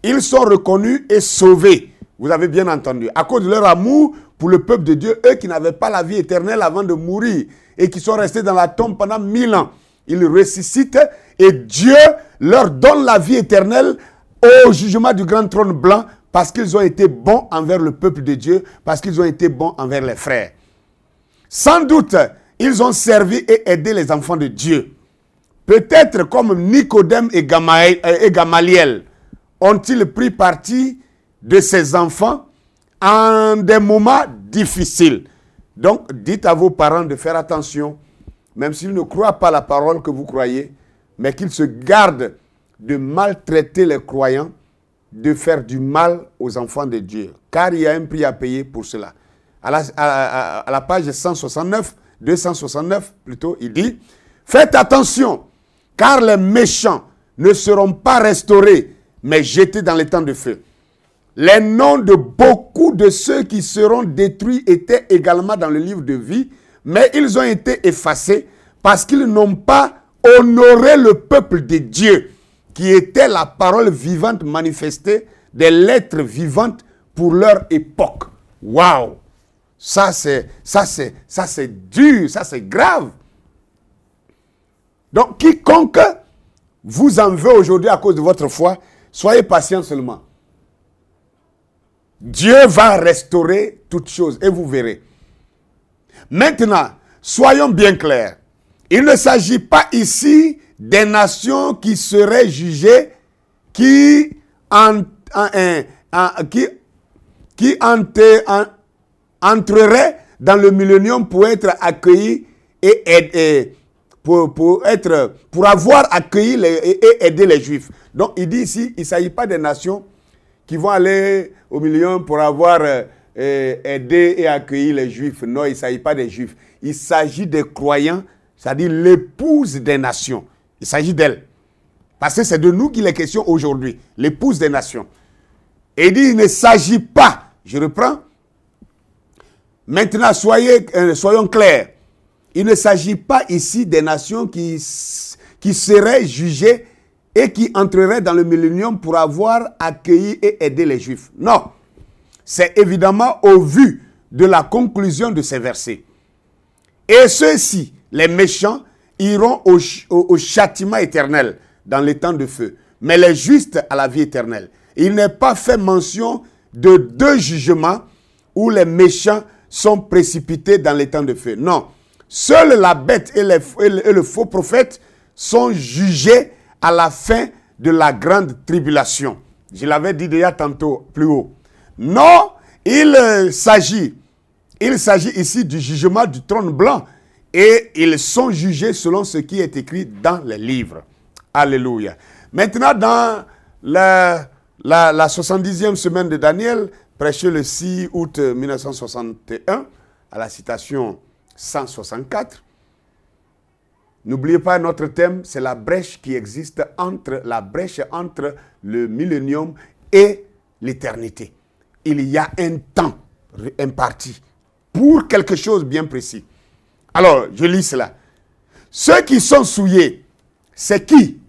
Speaker 1: ils sont reconnus et sauvés. Vous avez bien entendu. À cause de leur amour pour le peuple de Dieu, eux qui n'avaient pas la vie éternelle avant de mourir et qui sont restés dans la tombe pendant 1000 ans, ils ressuscitent et Dieu leur donne la vie éternelle au jugement du grand trône blanc parce qu'ils ont été bons envers le peuple de Dieu, parce qu'ils ont été bons envers les frères. Sans doute, ils ont servi et aidé les enfants de Dieu. Peut-être comme Nicodème et Gamaliel ont-ils pris parti de ces enfants en des moments difficiles. Donc, dites à vos parents de faire attention, même s'ils ne croient pas la parole que vous croyez, mais qu'ils se gardent de maltraiter les croyants, de faire du mal aux enfants de Dieu. Car il y a un prix à payer pour cela. À la page 269 plutôt, il dit, faites attention, car les méchants ne seront pas restaurés, mais jetés dans les temps de feu. Les noms de beaucoup de ceux qui seront détruits étaient également dans le livre de vie, mais ils ont été effacés parce qu'ils n'ont pas honoré le peuple de Dieu, qui était la parole vivante manifestée des lettres vivantes pour leur époque. Waouh! Ça c'est dur, ça c'est grave. Donc, quiconque vous en veut aujourd'hui à cause de votre foi, soyez patient seulement. Dieu va restaurer toutes choses et vous verrez. Maintenant, soyons bien clairs. Il ne s'agit pas ici des nations qui seraient jugées, qui entreraient dans le millénium pour être accueillis et pour avoir accueilli et aider les Juifs. Donc il dit ici, il ne s'agit pas des nations qui vont aller au millénium pour avoir aidé et accueilli les Juifs. Non, il ne s'agit pas des Juifs. Il s'agit des croyants, c'est-à-dire l'épouse des nations. Il s'agit d'elle. Parce que c'est de nous qu'il est question aujourd'hui, l'épouse des nations. Et il dit, il ne s'agit pas, je reprends, maintenant soyons clairs, il ne s'agit pas ici des nations qui seraient jugées et qui entreraient dans le millénium pour avoir accueilli et aidé les Juifs. Non, c'est évidemment au vu de la conclusion de ces versets. Et ceux-ci, les méchants, iront au châtiment éternel dans les temps de feu, mais les justes à la vie éternelle. Il n'est pas fait mention de deux jugements où les méchants sont précipités dans les temps de feu. Non, seule la bête et le faux prophète sont jugés à la fin de la grande tribulation. Je l'avais dit déjà tantôt plus haut. Non, il s'agit ici du jugement du trône blanc et ils sont jugés selon ce qui est écrit dans les livres. Alléluia. Maintenant, dans la 70e semaine de Daniel, prêchée le 6 août 1961, à la citation 164, n'oubliez pas notre thème, c'est la brèche qui existe entre le millénium et l'éternité. Il y a un temps imparti pour quelque chose bien précis. Alors, je lis cela. Ceux qui sont souillés, c'est qui?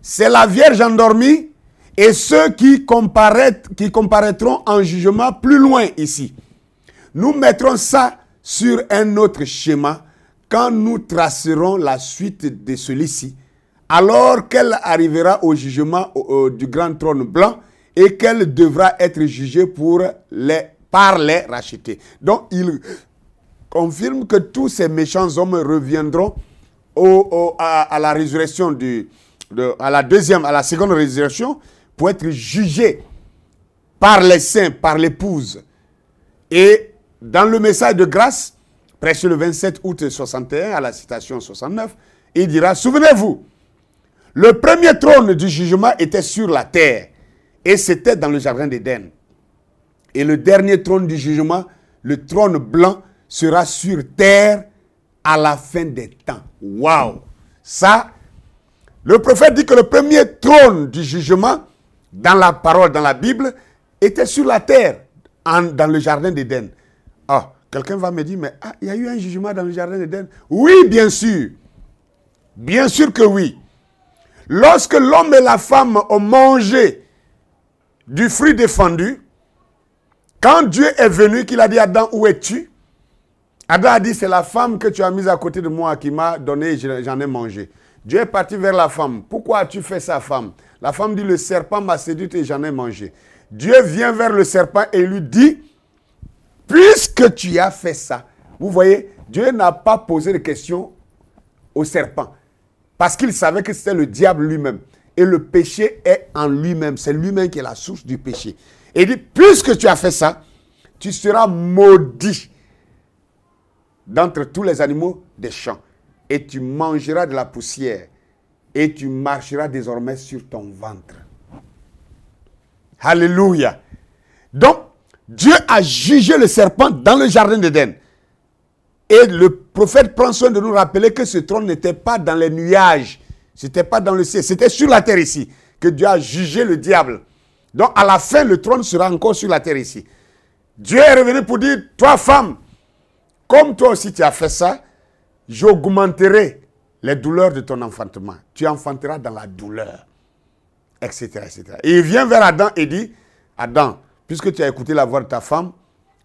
Speaker 1: C'est la Vierge endormie et ceux qui comparaîtront en jugement plus loin ici. Nous mettrons ça sur un autre schéma quand nous tracerons la suite de celui-ci, alors qu'elle arrivera au jugement du grand trône blanc et qu'elle devra être jugée par les rachetés. Donc, il confirme que tous ces méchants hommes reviendront à la résurrection à la seconde résurrection pour être jugés par les saints, par l'épouse. Et dans le message de grâce, prêché le 27 août 61 à la citation 69, il dira, souvenez-vous, le premier trône du jugement était sur la terre et c'était dans le jardin d'Éden. Et le dernier trône du jugement, le trône blanc, sera sur terre à la fin des temps. Waouh! Ça, le prophète dit que le premier trône du jugement, dans la parole, dans la Bible, était sur la terre, dans le jardin d'Éden. Ah, quelqu'un va me dire, mais il y a eu un jugement dans le jardin d'Éden? Oui, bien sûr. Bien sûr que oui. Lorsque l'homme et la femme ont mangé du fruit défendu, quand Dieu est venu, qu'il a dit, Adam, où es-tu? Adam a dit, c'est la femme que tu as mise à côté de moi qui m'a donné et j'en ai mangé. Dieu est parti vers la femme. Pourquoi as-tu fait ça, femme? La femme dit, le serpent m'a séduite et j'en ai mangé. Dieu vient vers le serpent et lui dit, puisque tu as fait ça. Vous voyez, Dieu n'a pas posé de question au serpent. Parce qu'il savait que c'était le diable lui-même. Et le péché est en lui-même. C'est lui-même qui est la source du péché. Et il dit, puisque tu as fait ça, tu seras maudit d'entre tous les animaux des champs. Et tu mangeras de la poussière. Et tu marcheras désormais sur ton ventre. Alléluia. Donc, Dieu a jugé le serpent dans le jardin d'Éden. Et le prophète prend soin de nous rappeler que ce trône n'était pas dans les nuages. C'était pas dans le ciel. C'était sur la terre ici que Dieu a jugé le diable. Donc, à la fin, le trône sera encore sur la terre ici. Dieu est revenu pour dire, toi, femme, comme toi aussi tu as fait ça, j'augmenterai les douleurs de ton enfantement. Tu enfanteras dans la douleur, etc., etc. Et il vient vers Adam et dit, Adam, puisque tu as écouté la voix de ta femme,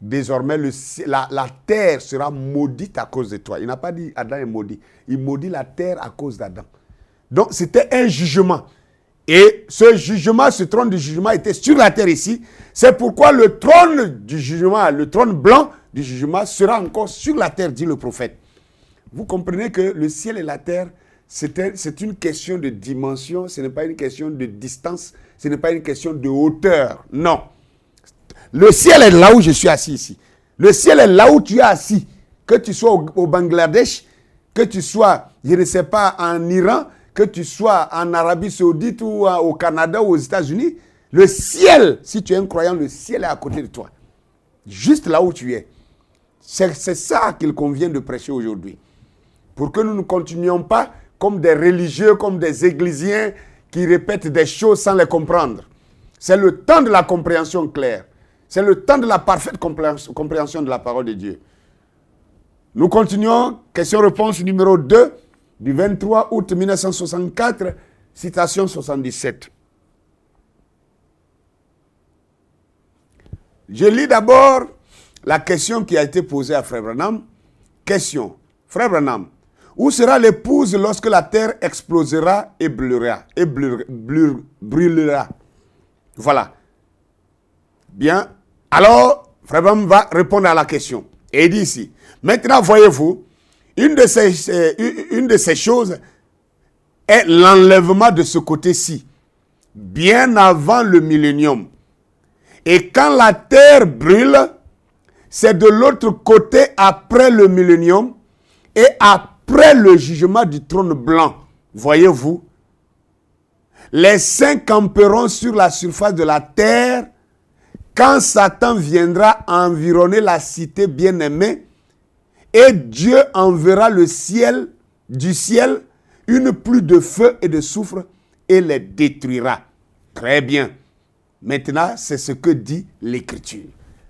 Speaker 1: désormais la terre sera maudite à cause de toi. Il n'a pas dit Adam est maudit. Il maudit la terre à cause d'Adam. Donc c'était un jugement. Et ce trône du jugement était sur la terre ici. C'est pourquoi le trône du jugement, le trône blanc du jugement sera encore sur la terre, dit le prophète. Vous comprenez que le ciel et la terre, c'est une question de dimension, ce n'est pas une question de distance, ce n'est pas une question de hauteur. Non. Le ciel est là où je suis assis ici. Le ciel est là où tu es assis. Que tu sois au Bangladesh, que tu sois, je ne sais pas, en Iran, que tu sois en Arabie Saoudite ou au Canada ou aux États-Unis, le ciel, si tu es un croyant, le ciel est à côté de toi. Juste là où tu es. C'est ça qu'il convient de prêcher aujourd'hui. Pour que nous ne continuions pas comme des religieux, comme des églisiens qui répètent des choses sans les comprendre. C'est le temps de la compréhension claire. C'est le temps de la parfaite compréhension de la parole de Dieu. Nous continuons. Question-réponse numéro 2 du 23 août 1964, citation 77. Je lis d'abord la question qui a été posée à Frère Branham. Question. Frère Branham, où sera l'épouse lorsque la terre explosera et brûlera? Brûlera. Voilà. Bien. Alors, Frère Branham va répondre à la question. Et il dit ici, maintenant, voyez-vous, une de ces choses est l'enlèvement de ce côté-ci, bien avant le millénium. Et quand la terre brûle, c'est de l'autre côté après le millénium et après le jugement du trône blanc. Voyez-vous, les saints camperont sur la surface de la terre quand Satan viendra environner la cité bien-aimée et Dieu enverra du ciel une pluie de feu et de soufre et les détruira. Très bien. Maintenant, c'est ce que dit l'Écriture.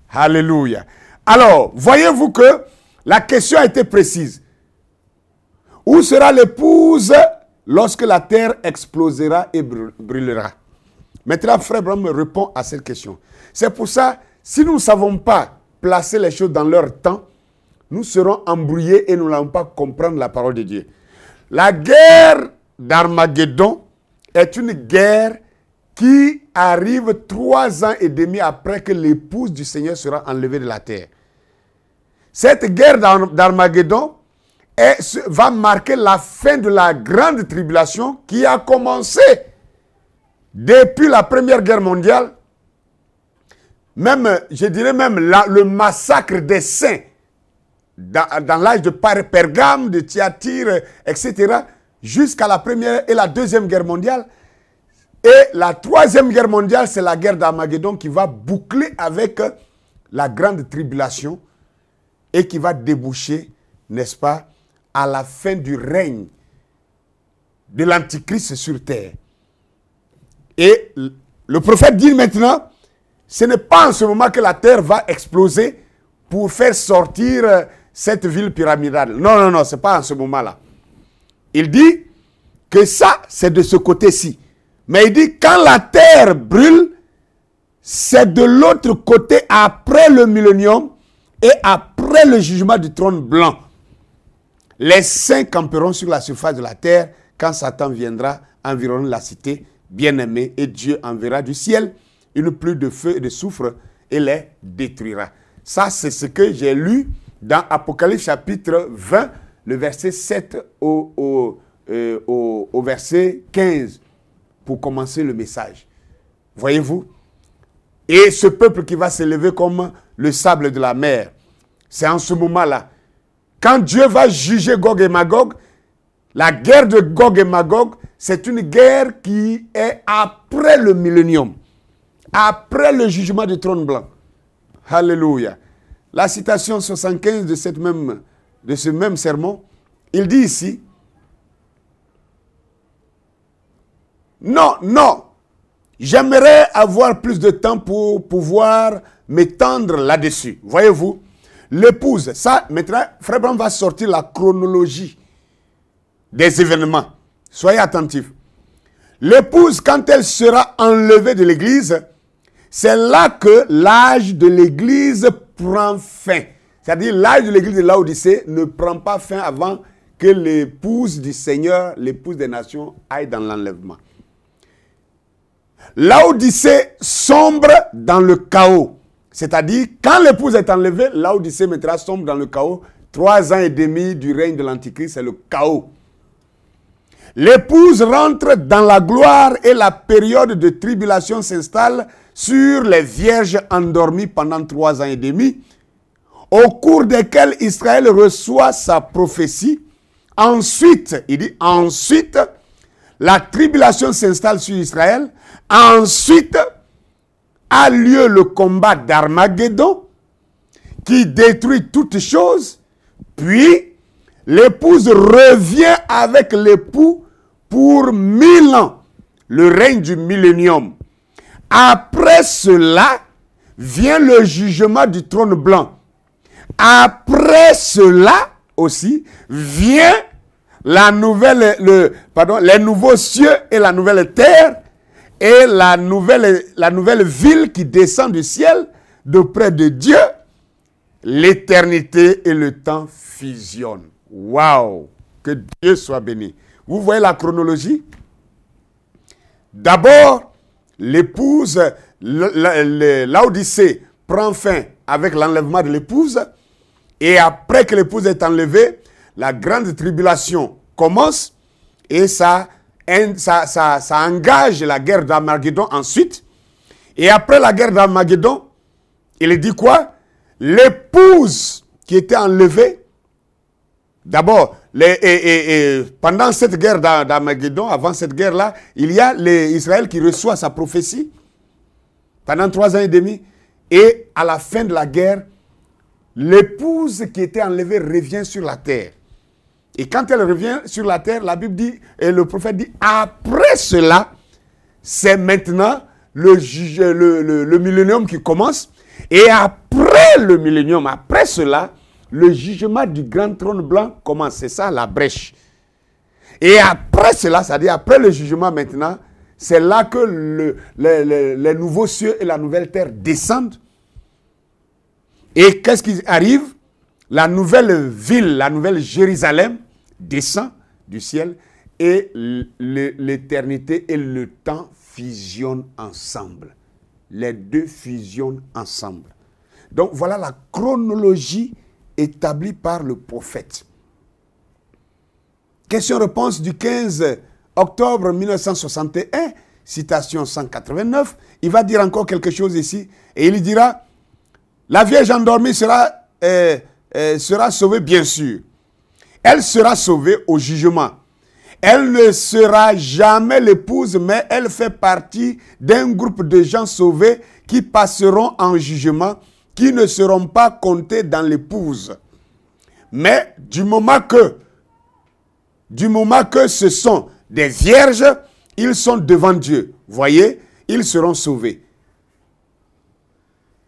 Speaker 1: Alléluia. Alors, voyez-vous que la question a été précise. Où sera l'épouse lorsque la terre explosera et brûlera? Maintenant, Frère Branham répond à cette question. C'est pour ça, si nous ne savons pas placer les choses dans leur temps, nous serons embrouillés et nous n'allons pas comprendre la parole de Dieu. La guerre d'Armageddon est une guerre qui arrive 3 ans et demi après que l'épouse du Seigneur sera enlevée de la terre. Cette guerre d'Armageddon va marquer la fin de la grande tribulation qui a commencé depuis la Première Guerre mondiale. Même, je dirais même le massacre des saints dans l'âge de Pergame, de Thyatire, etc., jusqu'à la Première et la Deuxième Guerre mondiale. Et la Troisième Guerre mondiale, c'est la guerre d'Armageddon qui va boucler avec la grande tribulation et qui va déboucher, n'est-ce pas, à la fin du règne de l'Antichrist sur terre. Et le prophète dit maintenant, ce n'est pas en ce moment que la terre va exploser pour faire sortir cette ville pyramidale. Non, non, non, ce n'est pas en ce moment-là. Il dit que ça, c'est de ce côté-ci. Mais il dit, quand la terre brûle, c'est de l'autre côté après le millénium et après le jugement du trône blanc. Les saints camperont sur la surface de la terre quand Satan viendra environner la cité bien-aimée et Dieu enverra du ciel une pluie de feu et de soufre et les détruira. Ça, c'est ce que j'ai lu dans Apocalypse chapitre 20, le verset 7 au verset 15, pour commencer le message. Voyez-vous? Et ce peuple qui va s'élever comme le sable de la mer, c'est en ce moment-là. Quand Dieu va juger Gog et Magog, la guerre de Gog et Magog, c'est une guerre qui est après le millénium, après le jugement du trône blanc. Alléluia. La citation 75 de ce même sermon, il dit ici, non, non, j'aimerais avoir plus de temps pour pouvoir m'étendre là-dessus. Voyez-vous, l'épouse, ça, maintenant, Frère Branham va sortir la chronologie des événements. Soyez attentifs. L'épouse, quand elle sera enlevée de l'église, c'est là que l'âge de l'église prend fin. C'est-à-dire, l'âge de l'église de Laodicée ne prend pas fin avant que l'épouse du Seigneur, l'épouse des nations, aille dans l'enlèvement. Laodicée sombre dans le chaos. C'est-à-dire, quand l'épouse est enlevée, Laodicée mettra sombre dans le chaos. 3 ans et demi du règne de l'Antichrist, c'est le chaos. L'épouse rentre dans la gloire et la période de tribulation s'installe sur les vierges endormies pendant 3 ans et demi, au cours desquels Israël reçoit sa prophétie. Ensuite, il dit, ensuite, la tribulation s'installe sur Israël. Ensuite, a lieu le combat d'Armageddon qui détruit toutes choses. Puis, l'épouse revient avec l'époux pour 1000 ans, le règne du millénium. Après cela, vient le jugement du trône blanc. Après cela aussi, vient les nouveaux cieux et la nouvelle terre et la nouvelle ville qui descend du ciel de près de Dieu. L'éternité et le temps fusionnent. Waouh! Que Dieu soit béni. Vous voyez la chronologie? D'abord, l'épouse, l'Odyssée prend fin avec l'enlèvement de l'épouse. Et après que l'épouse est enlevée, la grande tribulation commence et ça engage la guerre d'Armageddon ensuite. Et après la guerre d'Armageddon, il dit quoi? L'épouse qui était enlevée, d'abord, pendant cette guerre d'Armageddon, avant cette guerre-là, il y a Israël qui reçoit sa prophétie pendant 3 ans et demi. Et à la fin de la guerre, l'épouse qui était enlevée revient sur la terre. Et quand elle revient sur la terre, la Bible dit, et le prophète dit, après cela, c'est maintenant le millénium qui commence. Et après le millénium, après cela, le jugement du grand trône blanc commence. C'est ça la brèche. Et après cela, c'est-à-dire après le jugement maintenant, c'est là que les nouveaux cieux et la nouvelle terre descendent. Et qu'est-ce qui arrive? La nouvelle ville, la nouvelle Jérusalem descend du ciel et l'éternité et le temps fusionnent ensemble. Les deux fusionnent ensemble. Donc voilà la chronologie établie par le prophète. Question-réponse du 15 octobre 1961, citation 189. Il va dire encore quelque chose ici et il dira: la Vierge endormie sera sauvée, bien sûr. Elle sera sauvée au jugement. Elle ne sera jamais l'épouse, mais elle fait partie d'un groupe de gens sauvés qui passeront en jugement, qui ne seront pas comptés dans l'épouse. Mais du moment que ce sont des vierges, ils sont devant Dieu. Voyez, ils seront sauvés.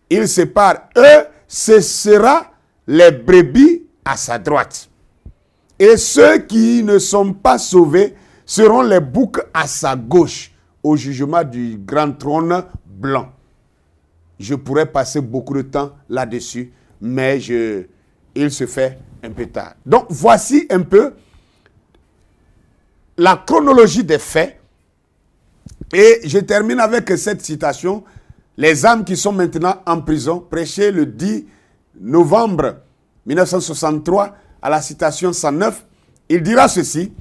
Speaker 1: Il sépare eux, ce sera les brebis à sa droite. Et ceux qui ne sont pas sauvés seront les boucs à sa gauche au jugement du grand trône blanc. Je pourrais passer beaucoup de temps là-dessus, mais il se fait un peu tard. Donc voici un peu la chronologie des faits. Et je termine avec cette citation. Les âmes qui sont maintenant en prison, prêchées le 10 novembre 1963 à la citation 109, il dira ceci: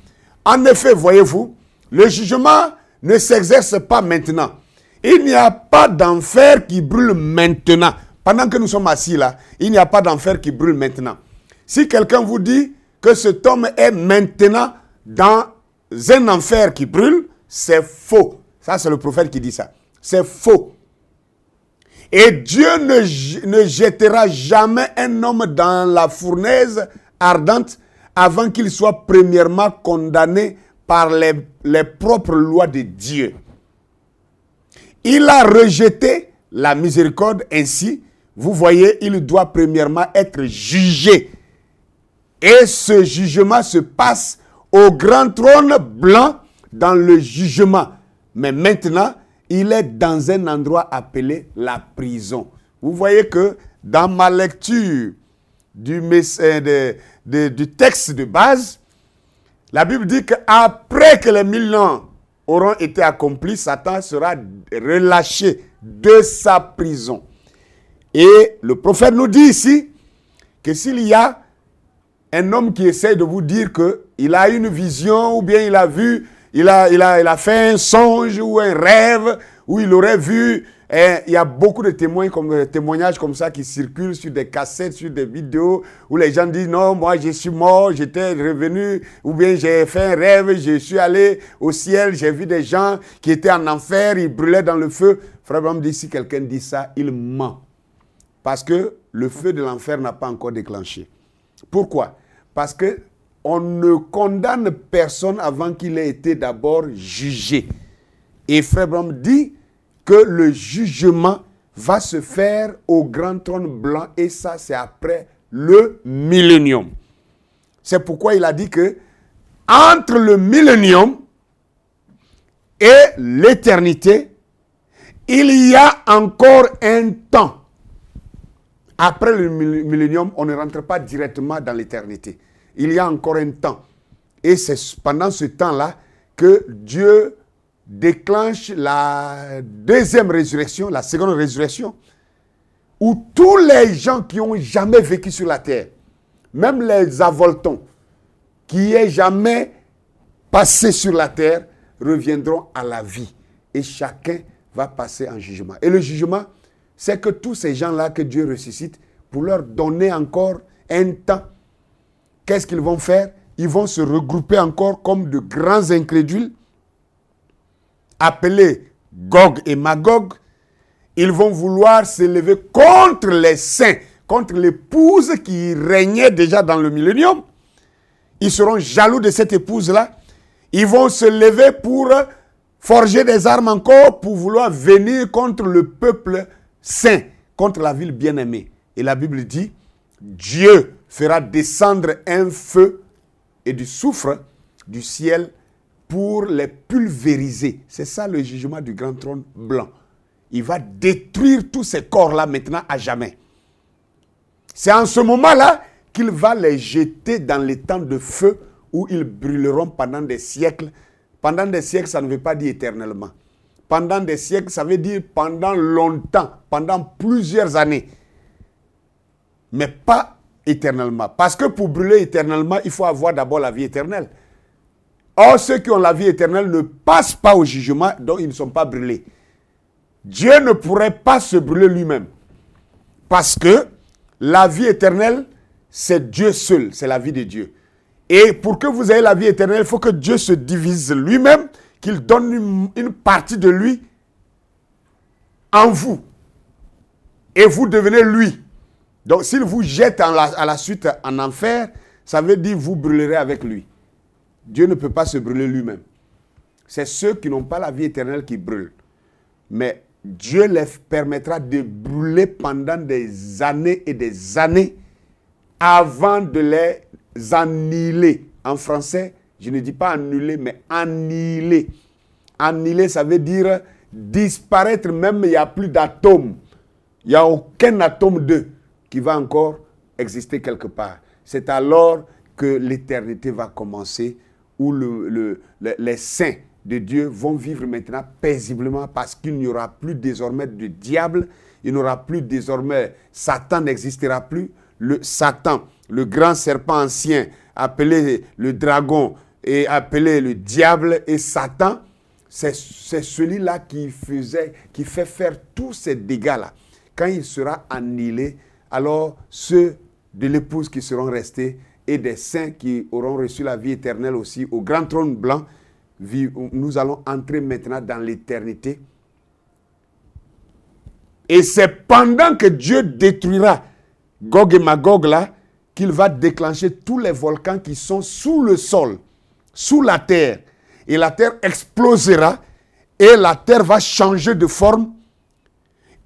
Speaker 1: en effet, voyez-vous, le jugement ne s'exerce pas maintenant. Il n'y a pas d'enfer qui brûle maintenant. Pendant que nous sommes assis là, il n'y a pas d'enfer qui brûle maintenant. Si quelqu'un vous dit que cet homme est maintenant dans un enfer qui brûle, c'est faux. Ça, c'est le prophète qui dit ça. C'est faux. Et Dieu ne jettera jamais un homme dans la fournaise ardente avant qu'il soit premièrement condamné par les propres lois de Dieu. Il a rejeté la miséricorde, ainsi, vous voyez, il doit premièrement être jugé. Et ce jugement se passe au grand trône blanc dans le jugement. Mais maintenant, il est dans un endroit appelé la prison. Vous voyez que dans ma lecture du texte de base, la Bible dit qu'après que les 1000 ans auront été accomplis, Satan sera relâché de sa prison. Et le prophète nous dit ici que s'il y a un homme qui essaie de vous dire qu'il a une vision ou bien il a fait un songe ou un rêve où il aurait vu Et il y a beaucoup de témoignages comme ça qui circulent sur des cassettes, sur des vidéos, où les gens disent, non, moi je suis mort, j'étais revenu, ou bien j'ai fait un rêve, je suis allé au ciel, j'ai vu des gens qui étaient en enfer, ils brûlaient dans le feu. Frère Branham dit, si quelqu'un dit ça, il ment. Parce que le feu de l'enfer n'a pas encore déclenché. Pourquoi? Parce que on ne condamne personne avant qu'il ait été d'abord jugé. Et Frère Branham dit que le jugement va se faire au grand trône blanc, et ça c'est après le millénium. C'est pourquoi il a dit que entre le millénium et l'éternité, il y a encore un temps. Après le millénium, on ne rentre pas directement dans l'éternité. Il y a encore un temps. Et c'est pendant ce temps-là que Dieu déclenche la deuxième résurrection, la seconde résurrection, où tous les gens qui n'ont jamais vécu sur la terre, même les avoltons, qui n'aient jamais passé sur la terre, reviendront à la vie. Et chacun va passer en jugement. Et le jugement, c'est que tous ces gens-là que Dieu ressuscite, pour leur donner encore un temps, qu'est-ce qu'ils vont faire? Ils vont se regrouper encore comme de grands incrédules, appelés Gog et Magog. Ils vont vouloir s'élever contre les saints, contre l'épouse qui régnait déjà dans le millénium. Ils seront jaloux de cette épouse-là. Ils vont se lever pour forger des armes encore, pour vouloir venir contre le peuple saint, contre la ville bien-aimée. Et la Bible dit, Dieu fera descendre un feu et du soufre du ciel pour les pulvériser. C'est ça le jugement du grand trône blanc. Il va détruire tous ces corps-là maintenant à jamais. C'est en ce moment-là qu'il va les jeter dans les temps de feu où ils brûleront pendant des siècles. Pendant des siècles, ça ne veut pas dire éternellement. Pendant des siècles, ça veut dire pendant longtemps, pendant plusieurs années. Mais pas éternellement. Parce que pour brûler éternellement, il faut avoir d'abord la vie éternelle. Or, ceux qui ont la vie éternelle ne passent pas au jugement, donc ils ne sont pas brûlés. Dieu ne pourrait pas se brûler lui-même. Parce que la vie éternelle, c'est Dieu seul, c'est la vie de Dieu. Et pour que vous ayez la vie éternelle, il faut que Dieu se divise lui-même, qu'il donne une partie de lui en vous. Et vous devenez lui. Donc s'il vous jette à la suite en enfer, ça veut dire que vous brûlerez avec lui. Dieu ne peut pas se brûler lui-même. C'est ceux qui n'ont pas la vie éternelle qui brûlent. Mais Dieu les permettra de brûler pendant des années et des années avant de les annihiler. En français, je ne dis pas annuler, mais annihiler. Annihiler, ça veut dire disparaître, même il n'y a plus d'atomes. Il n'y a aucun atome d'eux qui va encore exister quelque part. C'est alors que l'éternité va commencer, où les saints de Dieu vont vivre maintenant paisiblement, parce qu'il n'y aura plus désormais de diable, il n'y aura plus désormais, Satan n'existera plus. Le Satan, le grand serpent ancien, appelé le dragon et appelé le diable et Satan, c'est celui-là qui fait faire tous ces dégâts-là. Quand il sera annihilé, alors ceux de l'épouse qui seront restés et des saints qui auront reçu la vie éternelle aussi au grand trône blanc, nous allons entrer maintenant dans l'éternité. Et c'est pendant que Dieu détruira Gog et Magog là, qu'il va déclencher tous les volcans qui sont sous le sol, sous la terre. Et la terre explosera et la terre va changer de forme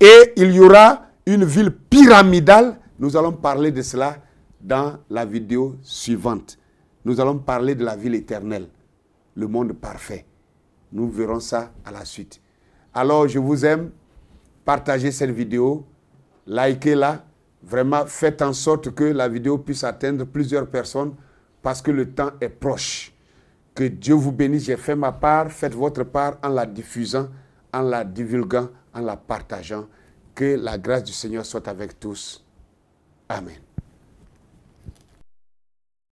Speaker 1: et il y aura une ville pyramidale. Nous allons parler de cela dans la vidéo suivante. Nous allons parler de la ville éternelle, le monde parfait. Nous verrons ça à la suite. Alors, je vous aime. Partagez cette vidéo, likez-la. Vraiment, faites en sorte que la vidéo puisse atteindre plusieurs personnes parce que le temps est proche. Que Dieu vous bénisse. J'ai fait ma part. Faites votre part en la diffusant, en la divulguant, en la partageant. Que la grâce du Seigneur soit avec tous. Amen.